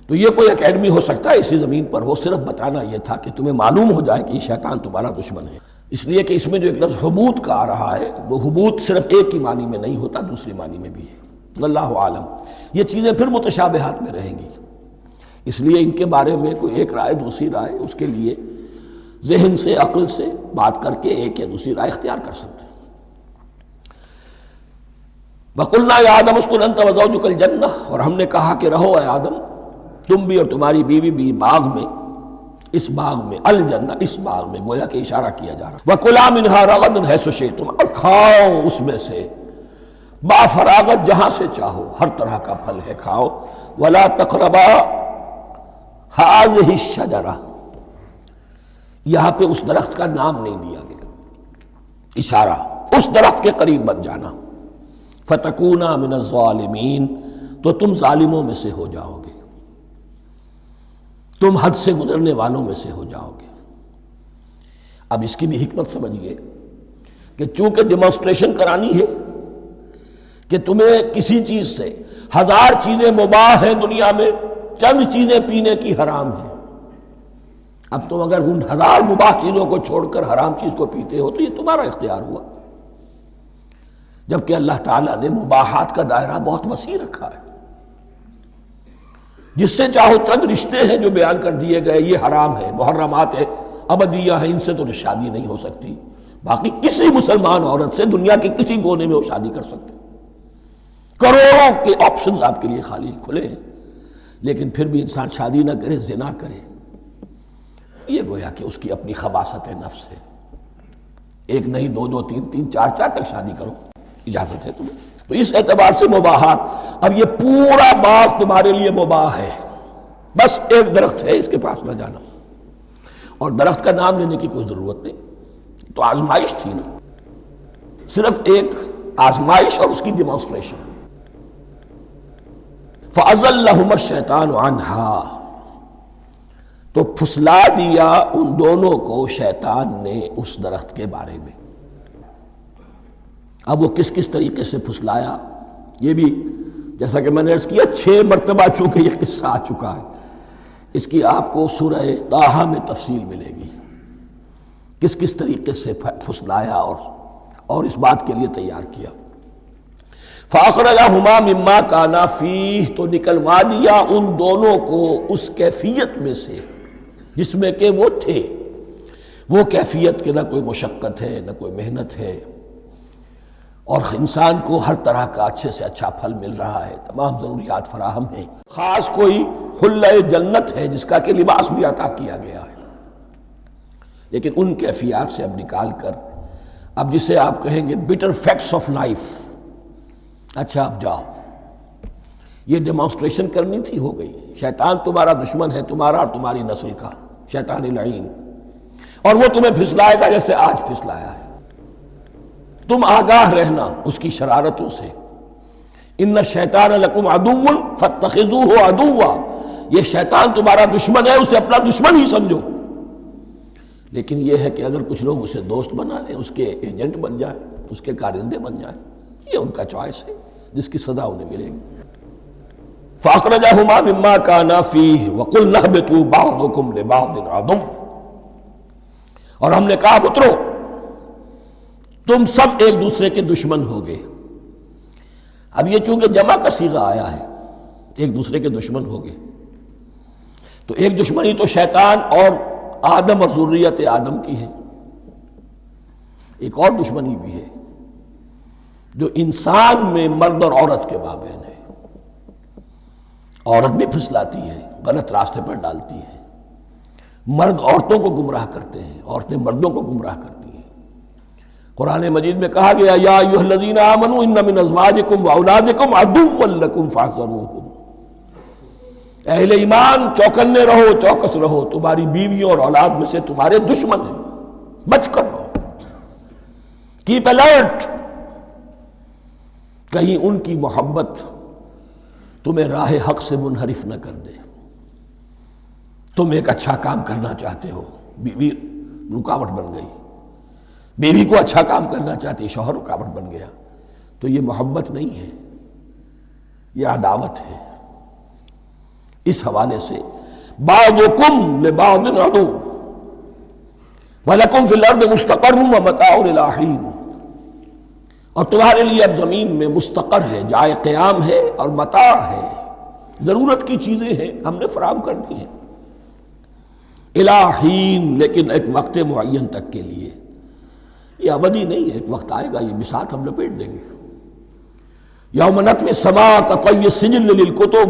تو یہ کوئی اکیڈمی ہو سکتا ہے اسی زمین پر ہو، صرف بتانا یہ تھا کہ تمہیں معلوم ہو جائے کہ یہ شیطان تمہارا دشمن ہے۔ اس لیے کہ اس میں جو ایک لفظ حبوط کا آ رہا ہے، وہ حبوط صرف ایک ہی معنی میں نہیں ہوتا، دوسری معنی میں بھی ہے۔ واللہ عالم، یہ چیزیں پھر متشابہات میں رہیں گی، اس لیے ان کے بارے میں کوئی ایک رائے دوسری رائے، اس کے لیے ذہن سے، عقل سے بات کر کے ایک یا دوسری رائے اختیار کر سکتے ہیں۔ وَقُلْنَا يَا آدَمُ اسْكُنْ أَنْتَ وَزَوْجُكَ الْجَنَّةَ، اور ہم نے کہا کہ رہو اے آدم، تم بھی اور تمہاری بیوی بھی باغ میں، اس باغ میں، الجنہ، اس باغ میں، گویا کہ اشارہ کیا جا رہا۔ وَكُلَا مِنْهَا رَغَدًا حَيْثُ شِئْتُمْ، اور کھاؤ اس میں سے با فراغت جہاں سے چاہو، ہر طرح کا پھل ہے کھاؤ۔ وَلَا تَقْرَبَا هَٰذِهِ الشَّجَرَةَ، یہاں پہ اس درخت کا نام نہیں دیا گیا، اشارہ، اس درخت کے قریب مت جانا۔ فَتَكُونَا مِنَ الظَّالِمِينَ، تو تم ظالموں میں سے ہو جاؤ گے، تم حد سے گزرنے والوں میں سے ہو جاؤ گے۔ اب اس کی بھی حکمت سمجھیے کہ چونکہ ڈیمانسٹریشن کرانی ہے کہ تمہیں کسی چیز سے، ہزار چیزیں مباح ہیں دنیا میں، چند چیزیں پینے کی حرام ہیں، اب تم اگر ان ہزار مباح چیزوں کو چھوڑ کر حرام چیز کو پیتے ہو تو یہ تمہارا اختیار ہوا، جبکہ اللہ تعالیٰ نے مباحات کا دائرہ بہت وسیع رکھا ہے۔ جس سے چاہو چند رشتے ہیں جو بیان کر دیے گئے، یہ حرام ہے، محرمات ہے، ابدیہ ہیں، ان سے تو شادی نہیں ہو سکتی، باقی کسی مسلمان عورت سے دنیا کے کسی کونے میں وہ شادی کر سکتے، کروڑوں کے آپشنز آپ کے لیے خالی کھلے ہیں، لیکن پھر بھی انسان شادی نہ کرے، زنا کرے، یہ گویا کہ اس کی اپنی خباثت نفس ہے۔ ایک نہیں، دو دو، تین تین، چار چار تک شادی کرو، اجازت ہے تمہیں۔ تو اس اعتبار سے مباحات، اب یہ پورا باغ تمہارے لیے مباح ہے، بس ایک درخت ہے، اس کے پاس نہ جانا، اور درخت کا نام لینے کی کوئی ضرورت نہیں، تو آزمائش تھی نا، صرف ایک آزمائش اور اس کی ڈیمانسٹریشن۔ فَأَزَلَّهُمَا الشَّيْطَانُ عَنْهَا، تو پھسلا دیا ان دونوں کو شیطان نے اس درخت کے بارے میں۔ اب وہ کس کس طریقے سے پھسلایا، یہ بھی جیسا کہ میں نے عرض کیا 6 مرتبہ چونکہ یہ قصہ آ چکا ہے، اس کی آپ کو سورہ طٰہٰ میں تفصیل ملے گی، کس کس طریقے سے پھسلایا اور اس بات کے لیے تیار کیا۔ فَأَخْرَجَهُمَا مِمَّا كَانَا فِيهِ، تو نکلوا دیا ان دونوں کو اس کیفیت میں سے جس میں کہ وہ تھے، وہ کیفیت کہ نہ کوئی مشقت ہے، نہ کوئی محنت ہے، اور انسان کو ہر طرح کا اچھے سے اچھا پھل مل رہا ہے، تمام ضروریات فراہم ہیں، خاص کوئی حلہ جنت ہے جس کا کہ لباس بھی عطا کیا گیا ہے، لیکن ان کیفیات سے اب نکال کر، اب جسے آپ کہیں گے bitter facts of life، اچھا اب جاؤ، یہ ڈیمانسٹریشن کرنی تھی، ہو گئی۔ شیطان تمہارا دشمن ہے، تمہارا اور تمہاری نسل کا، شیطان لعین، اور وہ تمہیں پھسلائے گا جیسے آج پھسلایا ہے۔ تم آگاہ رہنا اس کی شرارتوں سے۔ ان الشیطان لکم عدو فاتخذوہ عدوا، یہ شیطان تمہارا دشمن ہے، اسے اپنا دشمن ہی سمجھو۔ لیکن یہ ہے کہ اگر کچھ لوگ اسے دوست بنا لیں، اس کے ایجنٹ بن جائیں، اس کے کارندے بن جائیں، یہ ان کا چوائس ہے جس کی سزا انہیں ملے گی۔ فَأَخْرَجَهُمَا مِمَّا كَانَا فِيهِ وَقُلْنَا اهْبِطُوا بَعْضُكُمْ لِبَعْضٍ عَدُوٌّ، اور ہم نے کہا اترو، تم سب ایک دوسرے کے دشمن ہوگے۔ اب یہ چونکہ جمع کا صیغہ آیا ہے، ایک دوسرے کے دشمن ہوگے، تو ایک دشمنی تو شیطان اور آدم اور ذریت آدم کی ہے، ایک اور دشمنی بھی ہے جو انسان میں مرد اور عورت کے مابین ہے۔ عورت بھی پھسلاتی ہے، غلط راستے پر ڈالتی ہے، مرد عورتوں کو گمراہ کرتے ہیں، عورتیں مردوں کو گمراہ کرتی ہیں۔ قرآن مجید میں کہا گیا یا ایھا الذین آمنوا ان من ازواجکم واولادکم عدوا لکم فاحذروہم، اہل ایمان چوکنے رہو، چوکس رہو، تمہاری بیویوں اور اولاد میں سے تمہارے دشمن ہیں، بچ کر رہو، کیپ الرٹ، کہیں ان کی محبت تمہیں راہ حق سے منحرف نہ کر دے۔ تم ایک اچھا کام کرنا چاہتے ہو، بیوی رکاوٹ بن گئی، بیوی کو اچھا کام کرنا چاہتی، شوہر رکاوٹ بن گیا، تو یہ محبت نہیں ہے، یہ عداوت ہے۔ اس حوالے سے بعضکم لبعض عدو وَلَكُمْ فِي الْأَرْضِ مُسْتَقَرٌّ وَمَتَاعٌ إِلَىٰ حِينٍ، اور تمہارے لیے اب زمین میں مستقر ہے، جائے قیام ہے اور متاع ہے، ضرورت کی چیزیں ہیں ہم نے فراہم کر دی ہیں، إِلَىٰ حِينٍ، لیکن ایک وقت معین تک کے لیے، یہ ابدی نہیں ہے، ایک وقت آئے گا یہ بساط ہم لپیٹ دیں گے۔ یوم نطوی السماء کطی السجل للکتب،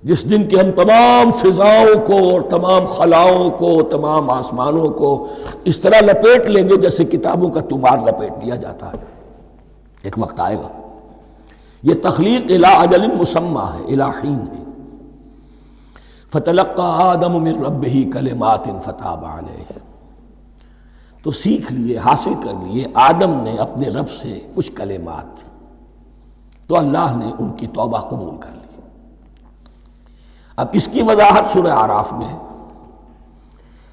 جس دن کہ ہم تمام فضاؤں کو اور تمام خلاؤں کو، تمام آسمانوں کو اس طرح لپیٹ لیں گے جیسے کتابوں کا تمار لپیٹ لیا جاتا ہے۔ ایک وقت آئے گا، یہ تخلیق الی اجل مسمى ہے، الی حین ہے۔ فتلقى آدم من ربہ کلمات فتاب علیہ، تو سیکھ لیے، حاصل کر لیے آدم نے اپنے رب سے کچھ کلمات، تو اللہ نے ان کی توبہ قبول کر لی۔ اب اس کی وضاحت سورہ اعراف میں ہے،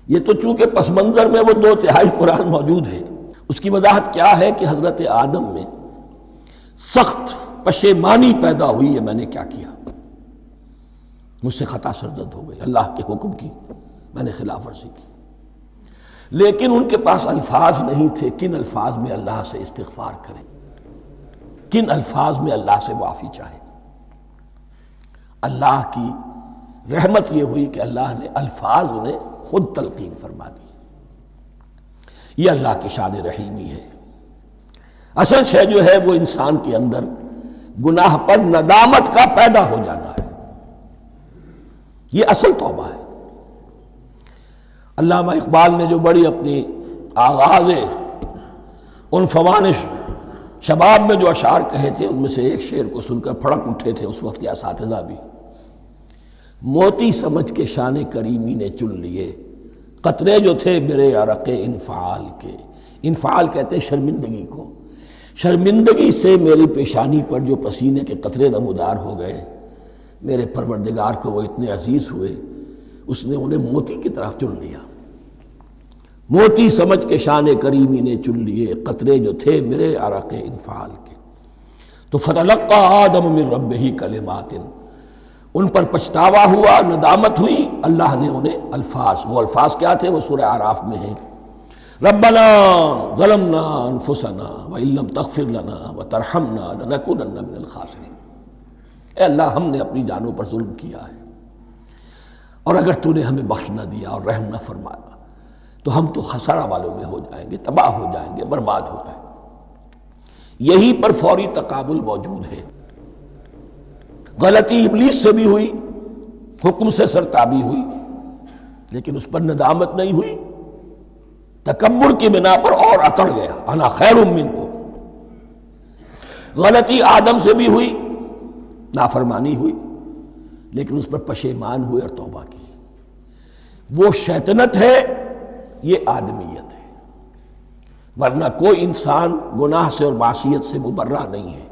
یہ تو چونکہ پس منظر میں وہ 2/3 قرآن موجود ہے، اس کی وضاحت کیا ہے کہ حضرت آدم میں سخت پشیمانی پیدا ہوئی ہے، میں نے کیا کیا، مجھ سے خطا سرزد ہو گئی، اللہ کے حکم کی میں نے خلاف ورزی کی، لیکن ان کے پاس الفاظ نہیں تھے کن الفاظ میں اللہ سے استغفار کریں، کن الفاظ میں اللہ سے معافی چاہیں۔ اللہ کی رحمت یہ ہوئی کہ اللہ نے الفاظ انہیں خود تلقین فرما دی۔ یہ اللہ کی شان رحیمی ہے۔ اصل شے جو ہے وہ انسان کے اندر گناہ پر ندامت کا پیدا ہو جانا ہے، یہ اصل توبہ ہے۔ علامہ اقبال نے جو بڑی اپنی آغاز عنفوان شباب میں جو اشعار کہے تھے، ان میں سے ایک شعر کو سن کر پھڑک اٹھے تھے اس وقت کے اساتذہ بھی۔ موتی سمجھ کے شان کریمی نے چن لیے، قطرے جو تھے میرے عرق انفعال کے، انفعال کہتے ہیں شرمندگی کو، شرمندگی سے میری پیشانی پر جو پسینے کے قطرے نمودار ہو گئے، میرے پروردگار کو وہ اتنے عزیز ہوئے، اس نے انہیں موتی کی طرح چن لیا۔ موتی سمجھ کے شان کریمی نے چن لیے، قطرے جو تھے میرے عرق انفعال کے، تو فتلقى آدم من ربہ کلمات، ان پر پچھتاوا ہوا، ندامت ہوئی، اللہ نے انہیں الفاظ، وہ الفاظ کیا تھے وہ سورہ اعراف میں ہیں، ربنا ظلمنا انفسنا وان لم تغفر لنا وترحمنا لنکونن من الخاسرین، اے اللہ ہم نے اپنی جانوں پر ظلم کیا ہے، اور اگر تو نے ہمیں بخش نہ دیا اور رحم نہ فرمایا تو ہم تو خسارہ والوں میں ہو جائیں گے، تباہ ہو جائیں گے، برباد ہو جائیں گے۔ یہی پر فوری تقابل موجود ہے۔ غلطی ابلیس سے بھی ہوئی، حکم سے سرتابی ہوئی، لیکن اس پر ندامت نہیں ہوئی، تکبر کی بنا پر اور اکڑ گیا، انا خیر منہ۔ غلطی آدم سے بھی ہوئی، نافرمانی ہوئی، لیکن اس پر پشیمان ہوئے اور توبہ کی۔ وہ شیطنت ہے، یہ آدمیت ہے، ورنہ کوئی انسان گناہ سے اور معصیت سے مبرہ نہیں ہے۔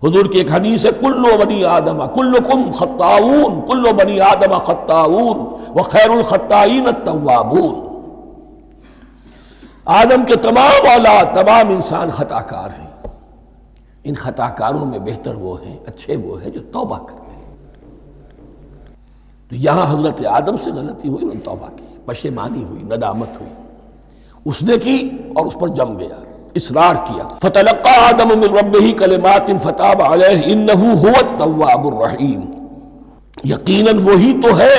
حضور کی ایک حدیث ہے، کل بنی آدم کلکم خطاؤون، کل بنی آدم خطاؤون وخیر الخطائین التوابون۔ آدم کے تمام اولاد، تمام انسان خطا کار ہیں، ان خطا کاروں میں بہتر وہ ہیں، اچھے وہ ہیں جو توبہ کرتے ہیں۔ تو یہاں حضرت آدم سے غلطی ہوئی، انہوں نے توبہ کی، پشیمانی ہوئی، ندامت ہوئی، اس نے کی اور اس پر جم گیا، اصرار کیا۔ فتلقى آدم من ربه کلمات فتاب علیہ انہ هو التواب الرحیم۔ یقیناً وہی تو ہے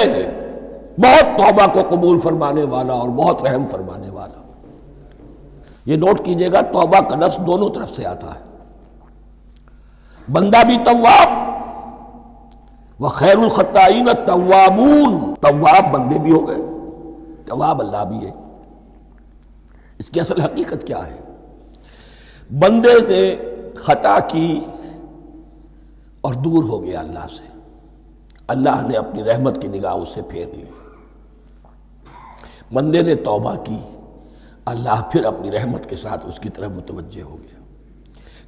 بہت توبہ کو قبول فرمانے والا اور بہت رحم فرمانے والا۔ یہ نوٹ کیجئے گا، توبہ کا لفظ دونوں طرف سے آتا ہے، بندہ بھی تواب وخیر الخطائین التوابون، تواب بندے بھی ہو گئے، تواب اللہ بھی ہے۔ اس کی اصل حقیقت کیا ہے؟ بندے نے خطا کی اور دور ہو گیا اللہ سے، اللہ نے اپنی رحمت کی نگاہ اس سے پھیر لی۔ بندے نے توبہ کی، اللہ پھر اپنی رحمت کے ساتھ اس کی طرف متوجہ ہو گیا۔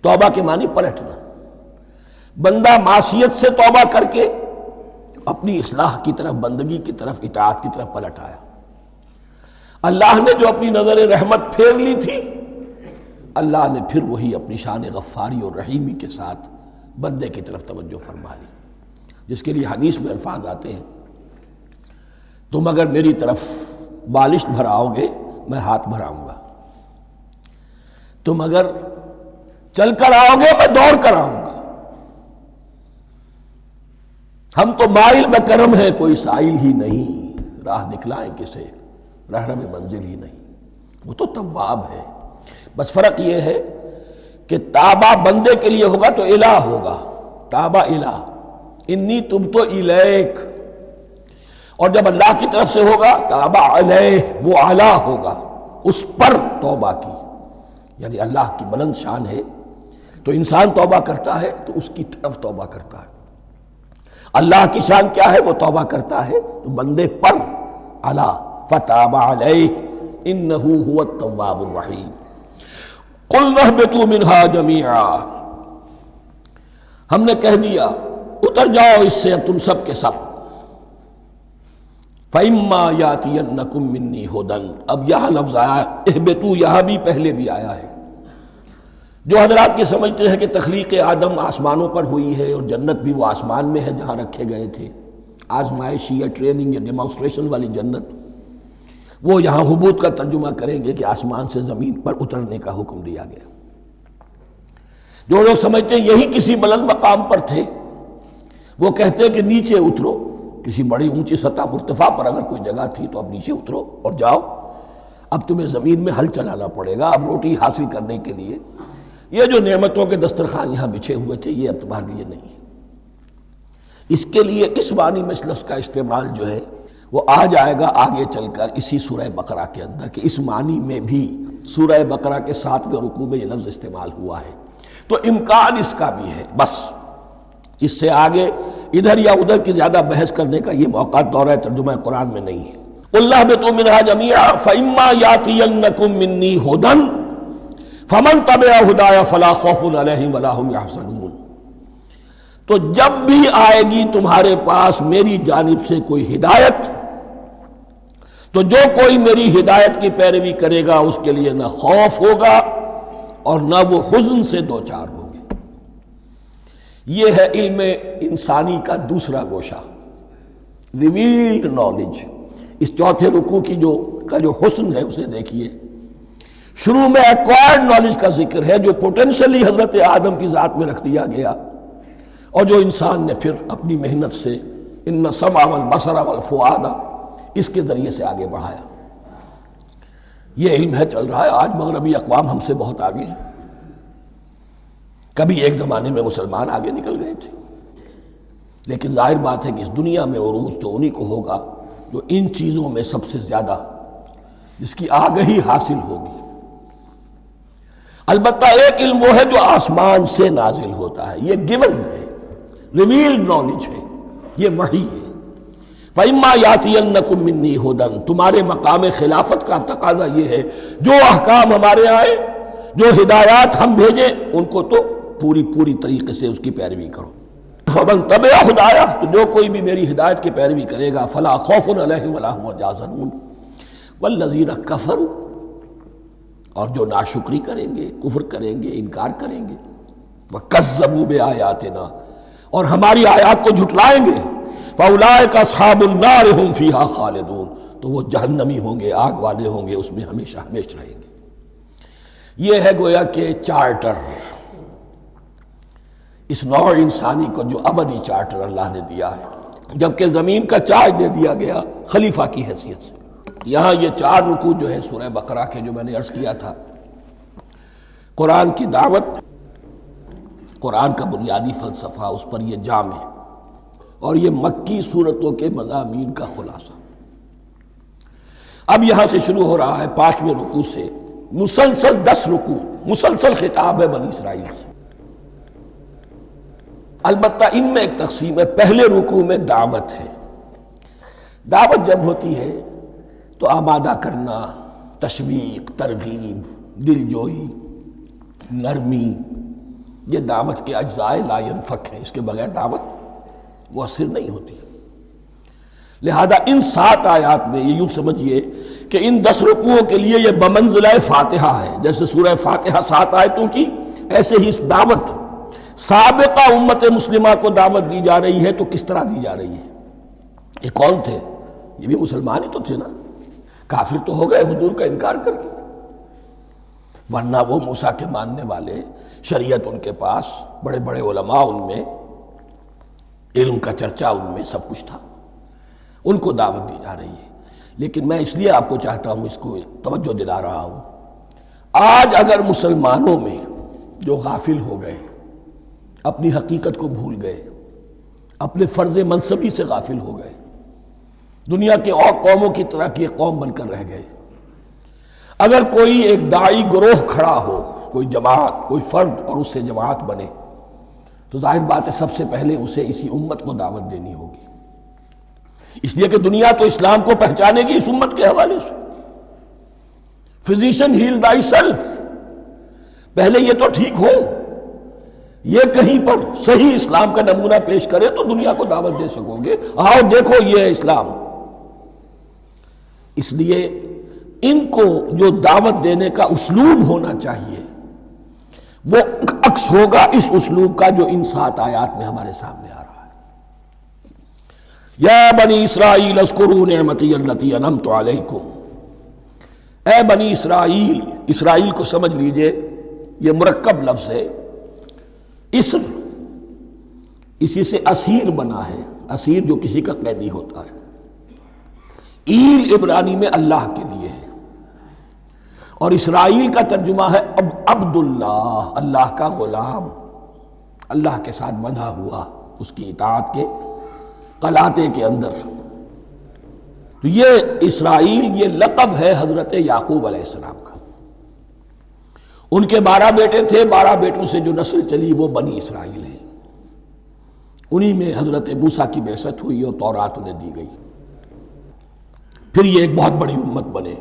توبہ کے معنی پلٹنا۔ بندہ معصیت سے توبہ کر کے اپنی اصلاح کی طرف، بندگی کی طرف، اطاعت کی طرف پلٹ آیا۔ اللہ نے جو اپنی نظر رحمت پھیر لی تھی، اللہ نے پھر وہی اپنی شان غفاری اور رحیمی کے ساتھ بندے کی طرف توجہ فرما لی، جس کے لیے حدیث میں الفاظ آتے ہیں، تم اگر میری طرف بالشت بھراؤ گے میں ہاتھ بھراؤں گا، تم اگر چل کر آؤ گے میں دوڑ کر آؤں گا، ہم تو مائل بکرم ہیں کوئی سائل ہی نہیں، راہ دکھلائیں کسے رہنم منزل ہی نہیں۔ وہ تو تواب ہے، بس فرق یہ ہے کہ تابہ بندے کے لیے ہوگا تو الہ ہوگا، تابہ الہ، انی تبت الیک، اور جب اللہ کی طرف سے ہوگا تابہ علیہ، وہ اعلیٰ ہوگا، اس پر توبہ کی، یعنی اللہ کی بلند شان ہے تو انسان توبہ کرتا ہے تو اس کی طرف توبہ کرتا ہے۔ اللہ کی شان کیا ہے؟ وہ توبہ کرتا ہے تو بندے پر اعلیٰ، فتاب علیہ انہ هو التواب الرحیم۔ قلنا اہبطوا منہا جمیعا، ہم نے کہہ دیا اتر جاؤ اس سے اب تم سب کے سب۔ فَإِمَّا يَأْتِيَنَّكُم مِّنِّي هُدًى، اب یہاں لفظ آیا اہبطوا، یہاں بھی پہلے بھی آیا ہے۔ جو حضرات یہ سمجھتے ہیں کہ تخلیق آدم آسمانوں پر ہوئی ہے اور جنت بھی وہ آسمان میں ہے جہاں رکھے گئے تھے، آزمائشی یا ٹریننگ یا ڈیمانسٹریشن والی جنت، وہ یہاں حبوط کا ترجمہ کریں گے کہ آسمان سے زمین پر اترنے کا حکم دیا گیا۔ جو لوگ سمجھتے ہیں یہی کسی بلند مقام پر تھے، وہ کہتے ہیں کہ نیچے اترو، کسی بڑی اونچی سطح مرتفع پر اگر کوئی جگہ تھی تو اب نیچے اترو اور جاؤ، اب تمہیں زمین میں ہل چلانا پڑے گا، اب روٹی حاصل کرنے کے لیے یہ جو نعمتوں کے دسترخوان یہاں بچھے ہوئے تھے یہ اب تمہارے لیے نہیں ہے۔ اس کے لیے اس معنی میں اس لفظ کا استعمال جو ہے وہ آ جائے گا آگے چل کر اسی سورہ بقرہ کے اندر، کہ اس معنی میں بھی سورہ بقرہ کے 7ویں رکوع میں یہ لفظ استعمال ہوا ہے، تو امکان اس کا بھی ہے۔ بس اس سے آگے ادھر یا ادھر کی زیادہ بحث کرنے کا یہ موقع دورہ ترجمہ قرآن میں نہیں ہے۔ قُلْ اهْبِطُوا مِنْهَا جَمِيعًا فَإِمَّا يَأْتِيَنَّكُم مِّنِّي هُدًى فَمَن تَبِعَ هُدَايَ فَلَا خَوْفٌ عَلَيْهِمْ وَلَا هُمْ يَحْزَنُونَ، تو جب بھی آئے گی تمہارے پاس میری جانب سے کوئی ہدایت، تو جو کوئی میری ہدایت کی پیروی کرے گا اس کے لیے نہ خوف ہوگا اور نہ وہ حزن سے دوچار ہوگے۔ یہ ہے علم انسانی کا دوسرا گوشہ، ریویلڈ نالج۔ اس چوتھے رکوع کی جو حسن ہے اسے دیکھیے، شروع میں ایکوائرڈ نالج کا ذکر ہے جو پوٹینشلی حضرت آدم کی ذات میں رکھ دیا گیا، اور جو انسان نے پھر اپنی محنت سے ان السمع والبصر والفؤاد اس کے ذریعے سے آگے بڑھایا۔ یہ علم ہے چل رہا ہے، آج مغربی اقوام ہم سے بہت آگے ہیں، کبھی ایک زمانے میں مسلمان آگے نکل گئے تھے، لیکن ظاہر بات ہے کہ اس دنیا میں عروج تو انہی کو ہوگا جو ان چیزوں میں سب سے زیادہ جس کی آگہی حاصل ہوگی۔ البتہ ایک علم وہ ہے جو آسمان سے نازل ہوتا ہے، یہ گیون ہے، ریویلڈ نالج ہے، یہ وحی ہے۔ فَإِمَّا يَأْتِيَنَّكُم مِّنِّي هُدًى، تمہارے مقام خلافت کا تقاضا یہ ہے جو احکام ہمارے آئے، جو ہدایات ہم بھیجیں، ان کو تو پوری طریقے سے اس کی پیروی کرو۔ فَمَن تَبِعَ ہدایہ، تو جو کوئی بھی میری ہدایت کی پیروی کرے گا، فَلَا خَوْفٌ عَلَيْهِمْ وَلَا هُمْ يَحْزَنُونَ وَالَّذِينَ كَفَرُوا، اور جو ناشکری کریں گے، کفر کریں گے، انکار کریں گے، وَكَذَّبُوا بِآيَاتِنَا، اور ہماری آیات کو جھٹلائیں گے، فَأُولَٰئِكَ أَصْحَابُ النَّارِ هُمْ فِيهَا خَالِدُونَ، تو وہ جہنمی ہوں گے، آگ والے ہوں گے، اس میں ہمیشہ ہمیشہ رہیں گے۔ یہ ہے گویا کہ چارٹر، اس نوع انسانی کو جو ابدی چارٹر اللہ نے دیا ہے، جبکہ زمین کا چارج دے دیا گیا خلیفہ کی حیثیت سے۔ یہاں یہ 4 رکوع جو ہے سورہ بقرہ کے، جو میں نے عرض کیا تھا، قرآن کی دعوت، قرآن کا بنیادی فلسفہ، اس پر یہ جام ہے، اور یہ مکی صورتوں کے مضامین کا خلاصہ۔ اب یہاں سے شروع ہو رہا ہے 5ویں رکوع سے، مسلسل 10 رکوع، مسلسل خطاب ہے بنی اسرائیل سے۔ البتہ ان میں ایک تقسیم ہے، پہلے رکوع میں دعوت ہے۔ دعوت جب ہوتی ہے تو آمادہ کرنا، تشویق، ترغیب، دل جوئی، نرمی، یہ دعوت کے اجزاء لا ينفک ہیں، اس کے بغیر دعوت مؤثر نہیں ہوتی۔ لہذا ان 7 آیات میں یہ یوں سمجھیے کہ ان 10 رکوعوں کے لیے یہ بمنزلہ فاتحہ ہے، جیسے سورہ فاتحہ 7 آیتوں کی، ایسے ہی اس دعوت سابقہ امت مسلمہ کو دعوت دی جا رہی ہے۔ تو کس طرح دی جا رہی ہے؟ یہ کون تھے؟ یہ بھی مسلمان ہی تو تھے نا، کافر تو ہو گئے حضور کا انکار کر کے، ورنہ وہ موسیٰ کے ماننے والے، شریعت ان کے پاس، بڑے بڑے علماء ان میں، علم کا چرچا ان میں، سب کچھ تھا، ان کو دعوت دی جا رہی ہے۔ لیکن میں اس لیے آپ کو چاہتا ہوں، اس کو توجہ دلا رہا ہوں، آج اگر مسلمانوں میں جو غافل ہو گئے، اپنی حقیقت کو بھول گئے، اپنے فرض منصبی سے غافل ہو گئے، دنیا کے اور قوموں کی طرح کی ایک قوم بن کر رہ گئے، اگر کوئی ایک داعی گروہ کھڑا ہو، کوئی جماعت، کوئی فرد، اور اس سے جماعت بنے، تو ظاہر بات ہے سب سے پہلے اسے اسی امت کو دعوت دینی ہوگی، اس لیے کہ دنیا تو اسلام کو پہچانے گی اس امت کے حوالے سے۔ فزیشن ہیل تھائی سیلف، پہلے یہ تو ٹھیک ہو، یہ کہیں پر صحیح اسلام کا نمونہ پیش کرے تو دنیا کو دعوت دے سکو گے، آؤ دیکھو یہ ہے اسلام۔ اس لیے ان کو جو دعوت دینے کا اسلوب ہونا چاہیے وہ عکس ہوگا اس اسلوب کا جو ان 7 آیات میں ہمارے سامنے آ رہا ہے۔ یا بنی اسرائیل اذکروا نعمتی التی انعمت علیکم، اے بنی اسرائیل، اسرائیل کو سمجھ لیجئے یہ مرکب لفظ ہے، اسر اسی سے اسیر بنا ہے، اسیر جو کسی کا قیدی ہوتا ہے، ایل عبرانی میں اللہ کے لیے ہے، اور اسرائیل کا ترجمہ ہے عبداللہ، اللہ کا غلام، اللہ کے ساتھ بندھا ہوا اس کی اطاعت کے قلاتے کے اندر۔ تو یہ اسرائیل یہ لقب ہے حضرت یعقوب علیہ السلام کا، ان کے 12 بیٹے تھے، 12 بیٹوں سے جو نسل چلی وہ بنی اسرائیل ہے، انہی میں حضرت موسیٰ کی بعثت ہوئی اور تورات انہیں دی گئی، پھر یہ ایک بہت بڑی امت بنے۔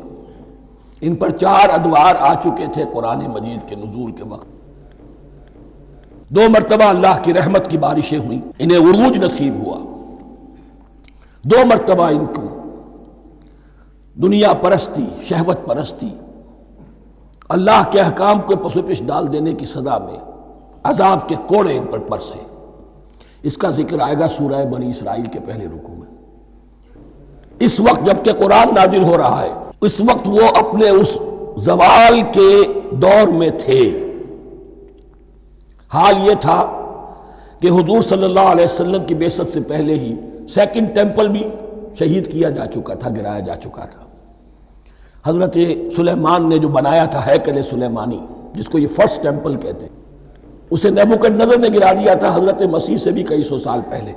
ان پر 4 ادوار آ چکے تھے قرآن مجید کے نزول کے وقت، 2 مرتبہ اللہ کی رحمت کی بارشیں ہوئیں، انہیں عروج نصیب ہوا، 2 مرتبہ ان کو دنیا پرستی، شہوت پرستی، اللہ کے احکام کو پس و پیش ڈال دینے کی سزا میں عذاب کے کوڑے ان پر برسے۔ اس کا ذکر آئے گا سورہ بنی اسرائیل کے پہلے رکوع میں۔ اس وقت جب کہ قرآن نازل ہو رہا ہے، اس وقت وہ اپنے اس زوال کے دور میں تھے۔ حال یہ تھا کہ حضور صلی اللہ علیہ وسلم کی بعثت سے پہلے ہی 2nd ٹیمپل بھی شہید کیا جا چکا تھا، گرایا جا چکا تھا۔ حضرت سلیمان نے جو بنایا تھا ہیکل سلیمانی، جس کو یہ فرسٹ ٹیمپل کہتے ہیں، اسے نیبوکڈنیزر نے گرا دیا تھا حضرت مسیح سے بھی کئی 100 سال پہلے۔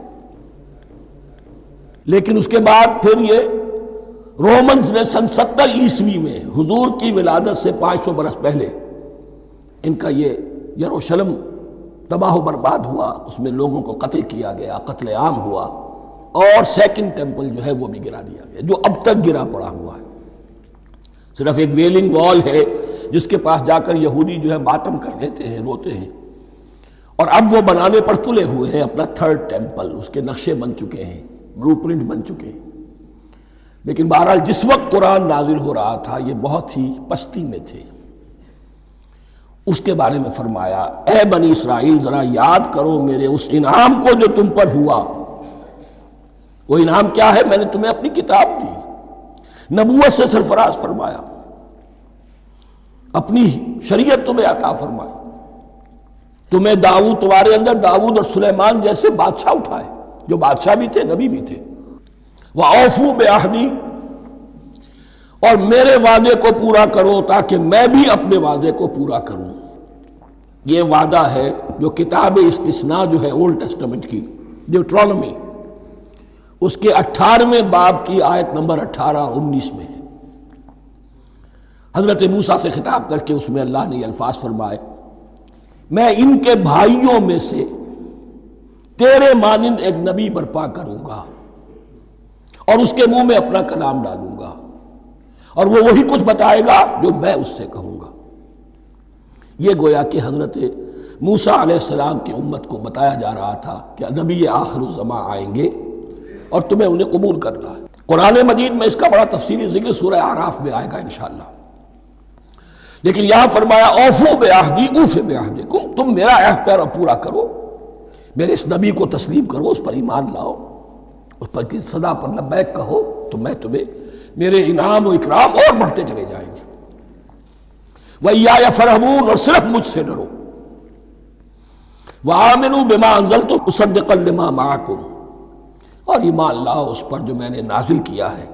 لیکن اس کے بعد پھر یہ رومنز نے سن 70 عیسوی میں حضور کی ولادت سے 500 برس پہلے ان کا یہ یروشلم تباہ و برباد ہوا، اس میں لوگوں کو قتل کیا گیا، قتل عام ہوا، اور سیکنڈ ٹیمپل جو ہے وہ بھی گرا دیا گیا، جو اب تک گرا پڑا ہوا ہے۔ صرف ایک ویلنگ وال ہے جس کے پاس جا کر یہودی جو ہے ماتم کر لیتے ہیں، روتے ہیں، اور اب وہ بنانے پر تلے ہوئے ہیں اپنا تھرڈ ٹیمپل، اس کے نقشے بن چکے ہیں، بلو پرنٹ بن چکے ہیں۔ لیکن بہرحال جس وقت قرآن نازل ہو رہا تھا یہ بہت ہی پستی میں تھے۔ اس کے بارے میں فرمایا، اے بنی اسرائیل ذرا یاد کرو میرے اس انعام کو جو تم پر ہوا۔ وہ انعام کیا ہے؟ میں نے تمہیں اپنی کتاب دی، نبوت سے سرفراز فرمایا، اپنی شریعت تمہیں عطا فرمائی، تمہیں تمہارے اندر داؤد اور سلیمان جیسے بادشاہ اٹھائے جو بادشاہ بھی تھے، نبی بھی تھے۔ وَأَوْفُوا بِعَهْدِي، اور میرے وعدے کو پورا کرو تاکہ میں بھی اپنے وعدے کو پورا کروں۔ یہ وعدہ ہے جو کتاب استثناء جو ہے اولڈ ٹیسٹمنٹ کی، ڈیوٹرانومی، اس کے 18ویں باب کی آیت نمبر 18 اور 19 میں ہے۔ حضرت موسیٰ سے خطاب کر کے اس میں اللہ نے یہ الفاظ فرمائے، میں ان کے بھائیوں میں سے تیرے مانند ایک نبی برپا کروں گا اور اس کے منہ میں اپنا کلام ڈالوں گا، اور وہ وہی کچھ بتائے گا جو میں اس سے کہوں گا۔ یہ گویا کہ حضرت موسیٰ علیہ السلام کی امت کو بتایا جا رہا تھا کہ نبی آخر الزماں آئیں گے اور تمہیں انہیں قبول کرنا ہے۔ قرآن مجید میں اس کا بڑا تفصیلی ذکر سورہ اعراف میں آئے گا انشاءاللہ، لیکن یہاں فرمایا اوفوا بعہدی اوف بعہدکم، تم میرا عہد پورا کرو، میرے اس نبی کو تسلیم کرو، اس پر ایمان لاؤ، اس پر کی صدا پر لبیک کہو، تو میں تمہیں میرے انعام و اکرام اور بڑھتے چلے جائیں گے۔ وَإِيَّايَ فَارْهَبُونَ، اور صرف مجھ سے ڈرو۔ وَآمِنُوا بِمَا أَنزَلْتُ مُصَدِّقًا لِمَا مَعَكُمْ، اور ایمان لاؤ اس پر جو میں نے نازل کیا ہے،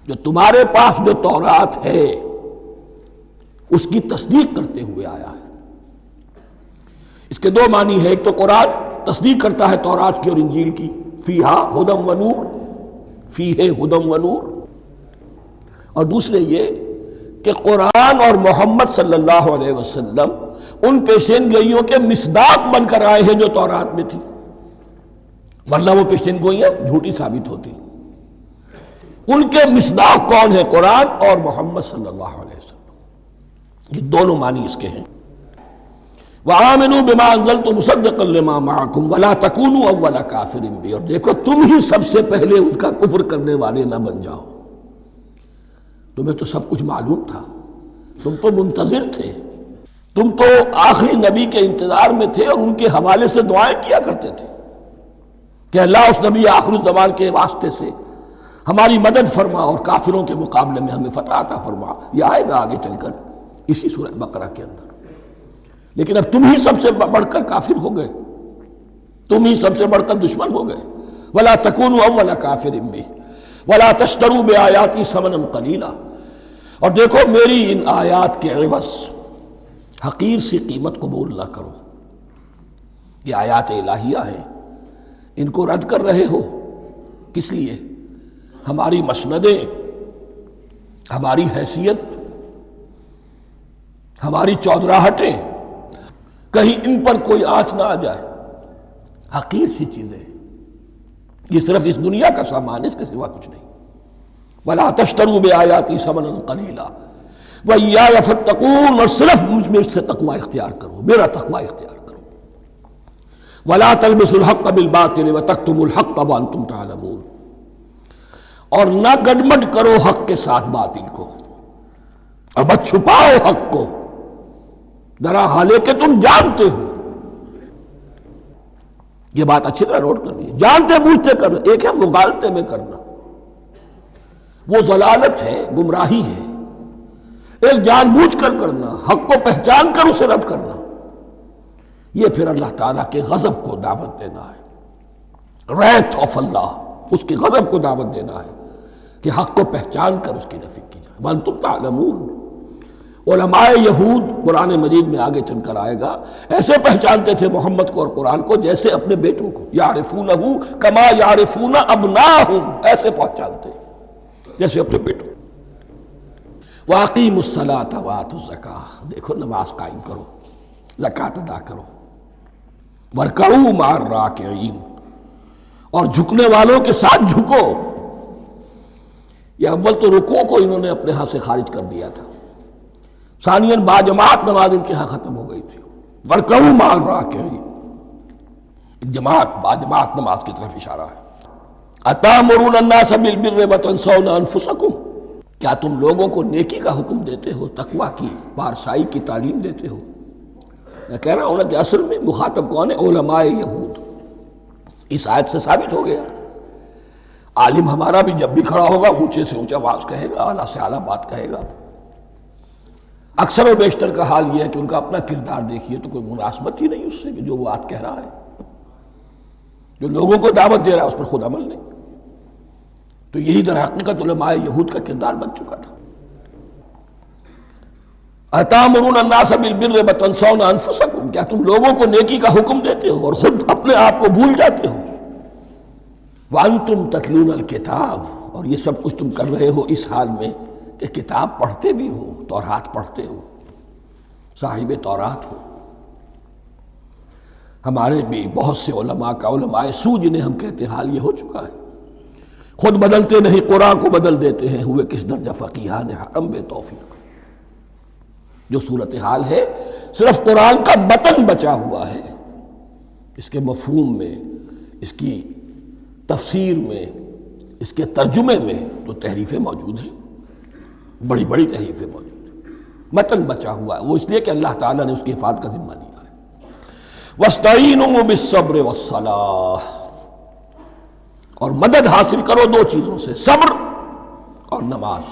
جو تمہارے پاس جو تورات ہے اس کی تصدیق کرتے ہوئے آیا ہے۔ اس کے دو معنی ہے، ایک تو قرآن تصدیق کرتا ہے تورات کی اور انجیل کی، فیہا ہدی و نور، فیہ ہدی و نور، اور دوسرے یہ کہ قرآن اور محمد صلی اللہ علیہ وسلم ان پیشین گوئیوں کے مصداق بن کر آئے ہیں جو تورات میں تھی، ورنہ وہ پیشین گوئیاں جھوٹی ثابت ہوتی۔ ان کے مصداق کون ہے؟ قرآن اور محمد صلی اللہ علیہ وسلم۔ یہ دونوں معنی اس کے ہیں۔ وَآمِنُوا بِمَا أَنزَلْتُ مُصَدِّقًا لِمَا مَعَكُمْ وَلَا تَكُونُوا أَوَّلَ كَافِرٍ بِهِ، اور دیکھو تم ہی سب سے پہلے ان کا کفر کرنے والے نہ بن جاؤ۔ تمہیں تو سب کچھ معلوم تھا، تم تو منتظر تھے، تم تو آخری نبی کے انتظار میں تھے اور ان کے حوالے سے دعائیں کیا کرتے تھے کہ اللہ اس نبی آخر الزمان کے واسطے سے ہماری مدد فرما اور کافروں کے مقابلے میں ہمیں فتح عطا فرما۔ یہ آئے گا آگے چل کر اسی سورہ بقرہ کے اندر۔ لیکن اب تم ہی سب سے بڑھ کر کافر ہو گئے، تم ہی سب سے بڑھ کر دشمن ہو گئے۔ وَلَا تَكُونُوا أَوَّلَ كَافِرٍ بِهِ وَلَا تَشْتَرُوا بِآيَاتِي ثَمَنًا قَلِيلًا، اور دیکھو میری ان آیات کے عوض حقیر سی قیمت قبول نہ کرو۔ یہ آیات الہیہ ہیں، ان کو رد کر رہے ہو، کس لیے؟ ہماری مسندیں، ہماری حیثیت، ہماری چودراہٹیں، کہیں ان پر کوئی آنچ نہ آ جائے۔ حقیر سی چیزیں، یہ صرف اس دنیا کا سامان ہے، اس کے سوا کچھ نہیں۔ وَلَا تَشْتَرُوا بِآيَاتِي ثَمَنًا قَلِيلًا وَإِيَّايَ فَاتَّقُونِ، اور صرف مجھ سے تقوی اختیار کرو، میرا تقوی اختیار کرو۔ وَلَا تَلْبِسُوا الْحَقَّ بِالْبَاطِلِ وَتَكْتُمُوا الْحَقَّ وَأَنْتُمْ تَعْلَمُونَ، اور نہ گڈمڈ کرو حق کے ساتھ باطل کو، اور مت چھپاؤ حق کو، درا حالے کہ تم جانتے ہو۔ یہ بات اچھی طرح نوٹ کرنی ہے، جانتے بوجھتے کرنا، ایک ہے مغالطے میں کرنا، وہ ضلالت ہے، گمراہی ہے۔ ایک جان بوجھ کر کرنا، حق کو پہچان کر اسے رد کرنا، یہ پھر اللہ تعالیٰ کے غضب کو دعوت دینا ہے، ریت آف اللہ، اس کے غضب کو دعوت دینا ہے کہ حق کو پہچان کر اس کی نفی کی جائے۔ وَأَنْتُمْ تَعْلَمُونَ، علماء یہود قرآن مجید میں آگے چل کر آئے گا، ایسے پہچانتے تھے محمد کو اور قرآن کو جیسے اپنے بیٹوں کو، یعرفونہ کما یعرفون ابناہم، ایسے پہچانتے جیسے اپنے بیٹوں۔ وَأَقِیمُوا الصَّلَاةَ وَآتُوا الزَّکَاۃَ، دیکھو نماز قائم کرو، زکوٰۃ ادا کرو، وَارْکَعُوا مَعَ الرَّاکِعِینَ، اور جھکنے والوں کے ساتھ جھکو۔ یہ اول تو رکوع کو انہوں نے اپنے ہاں سے خارج کر دیا تھا، ثانیاً باجماعت نماز ان کے ہاں ختم ہو گئی تھی۔ وَارْکَعُوا مَعَ الرَّاکِعِینَ، جماعت باجماعت نماز کی طرف اشارہ ہے۔ أَتَأْمُرُونَ النَّاسَ بِالْبِرِّ وَتَنْسَوْنَ أَنفُسَكُمْ، کیا تم لوگوں کو نیکی کا حکم دیتے ہو، تقویٰ کی، پارسائی کی تعلیم دیتے ہو؟ میں کہہ رہا ہوں نا کہ اصل میں مخاطب کون ہے؟ علماء یہود۔ اس آیت سے ثابت ہو گیا عالم ہمارا بھی جب بھی کھڑا ہوگا اونچے سے اونچا واز کہے گا، اعلیٰ سے اعلیٰ بات کہے گا۔ اکثر و بیشتر کا حال یہ ہے کہ ان کا اپنا کردار دیکھیے تو کوئی مناسبت ہی نہیں اس سے کہ جو وہ بات کہہ رہا ہے، جو لوگوں کو دعوت دے رہا ہے اس پر خود عمل نہیں۔ تو یہی در حقیقت علماء یہود کا کردار بن چکا تھا۔ أَتَأْمُرُونَ النَّاسَ بِالْبِرِّ وَتَنْسَوْنَ أَنفُسَكُمْ، کیا تم لوگوں کو نیکی کا حکم دیتے ہو اور خود اپنے آپ کو بھول جاتے ہو؟ وَأَنْتُمْ تَتْلُونَ الْكِتَابَ، اور یہ سب کچھ تم کر رہے ہو اس حال میں کہ کتاب پڑھتے بھی ہو، تورات پڑھتے ہو، صاحب تورات ہو۔ ہمارے بھی بہت سے علماء کا علماء سو جنہیں ہم کہتے ہیں حال یہ ہو چکا ہے، خود بدلتے نہیں قرآن کو بدل دیتے ہیں، ہوئے کس درجہ فقیہان حکم بے توفیق۔ جو صورتحال ہے صرف قرآن کا متن بچا ہوا ہے، اس کے مفہوم میں، اس کی تفسیر میں، اس کے ترجمے میں تو تحریفیں موجود ہیں، بڑی بڑی تحریفیں موجود ہیں، متن بچا ہوا ہے، وہ اس لیے کہ اللہ تعالیٰ نے اس کی حفاظت کا ذمہ لیا ہے۔ وَاسْتَعِینُوا بِالصَّبْرِ وَالصَّلَاةِ، اور مدد حاصل کرو دو چیزوں سے، صبر اور نماز۔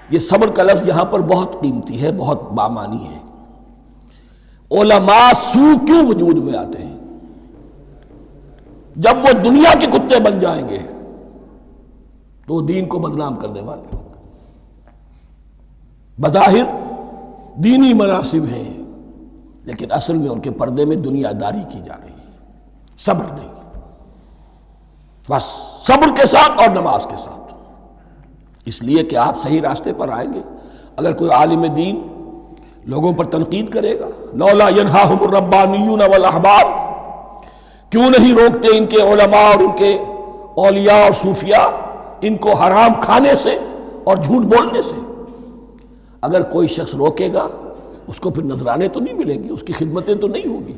یہ صبر کا لفظ یہاں پر بہت قیمتی ہے، بہت بامانی ہے۔ علماء سو کیوں وجود میں آتے ہیں؟ جب وہ دنیا کے کتے بن جائیں گے تو وہ دین کو بدنام کرنے والے ہوں گے۔ بظاہر دینی مناسب ہیں لیکن اصل میں ان کے پردے میں دنیا داری کی جا رہی ہے، صبر نہیں۔ بس صبر کے ساتھ اور نماز کے ساتھ، اس لیے کہ آپ صحیح راستے پر آئیں گے۔ اگر کوئی عالم دین لوگوں پر تنقید کرے گا، لولا ینہاہم الربانیون والاحبار، کیوں نہیں روکتے ان کے علماء اور ان کے اولیاء اور صوفیاء ان کو حرام کھانے سے اور جھوٹ بولنے سے؟ اگر کوئی شخص روکے گا اس کو پھر نذرانے تو نہیں ملیں گی، اس کی خدمتیں تو نہیں ہوں گی۔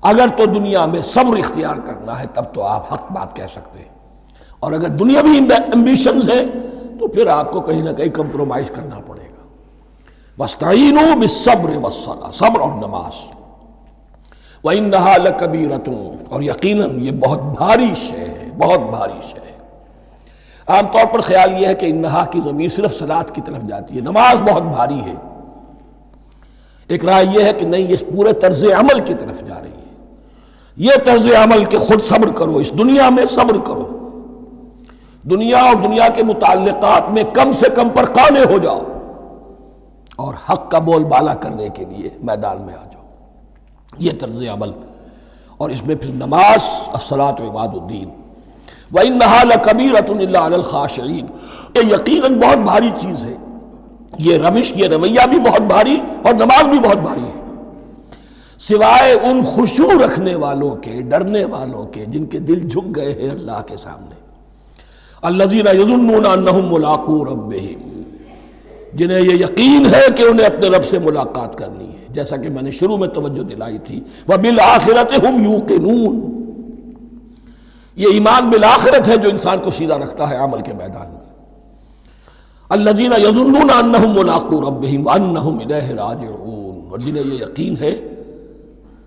اگر تو دنیا میں صبر اختیار کرنا ہے تب تو آپ حق بات کہہ سکتے ہیں، اور اگر دنیاوی ایمبیشنز ہیں تو پھر آپ کو کہیں نہ کہیں کمپرومائز کرنا پڑے گا۔ وَاسْتَعِینُوا بِالصَّبْرِ وَالصَّلَاةِ، صبر اور نماز۔ وَإِنَّهَا لَكَبِیرَةٌ، اور یقیناً یہ بہت بھاری شے ہے، بہت بھاری شے ہے۔ عام طور پر خیال یہ ہے کہ انہا کی ضمیر صرف صلاۃ کی طرف جاتی ہے، نماز بہت بھاری ہے۔ ایک رائے یہ ہے کہ نہیں، یہ پورے طرز عمل کی طرف جا رہی ہے۔ یہ طرز عمل کہ خود صبر کرو، اس دنیا میں صبر کرو، دنیا اور دنیا کے متعلقات میں کم سے کم پر قانے ہو جاؤ، اور حق کا بول بالا کرنے کے لیے میدان میں آ جاؤ، یہ طرز عمل۔ اور اس میں پھر نماز، الصلاۃ عماد الدین۔ وَإِنَّهَا لَكَبِیرَةٌ إِلَّا عَلَى الْخَاشِعِینَ، یہ یقیناً بہت بھاری چیز ہے، یہ روش، یہ رویہ بھی بہت بھاری اور نماز بھی بہت بھاری ہے، سوائے ان خشوع رکھنے والوں کے، ڈرنے والوں کے جن کے دل جھک گئے ہیں اللہ کے سامنے۔ الذین یظنون انہم ملاقو ربہم، جنہیں یہ یقین ہے کہ انہیں اپنے رب سے ملاقات کرنی ہے، جیسا کہ میں نے شروع میں توجہ دلائی تھی، وبالآخرۃ ہم یوقنون، یہ ایمان بالآخرت ہے جو انسان کو سیدھا رکھتا ہے عمل کے میدان میں۔ الذین یظنون انہم ملاقو ربہم وانہم الیہ راجعون، اور جنہیں یہ یقین ہے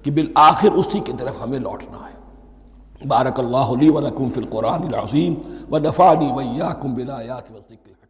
کہ بالآخر اسی کی طرف ہمیں لوٹنا ہے۔ بارک اللہ لی ولکم فی القرآن العظیم ونفعنی وإیاکم بالآیات والذکر الحکیم۔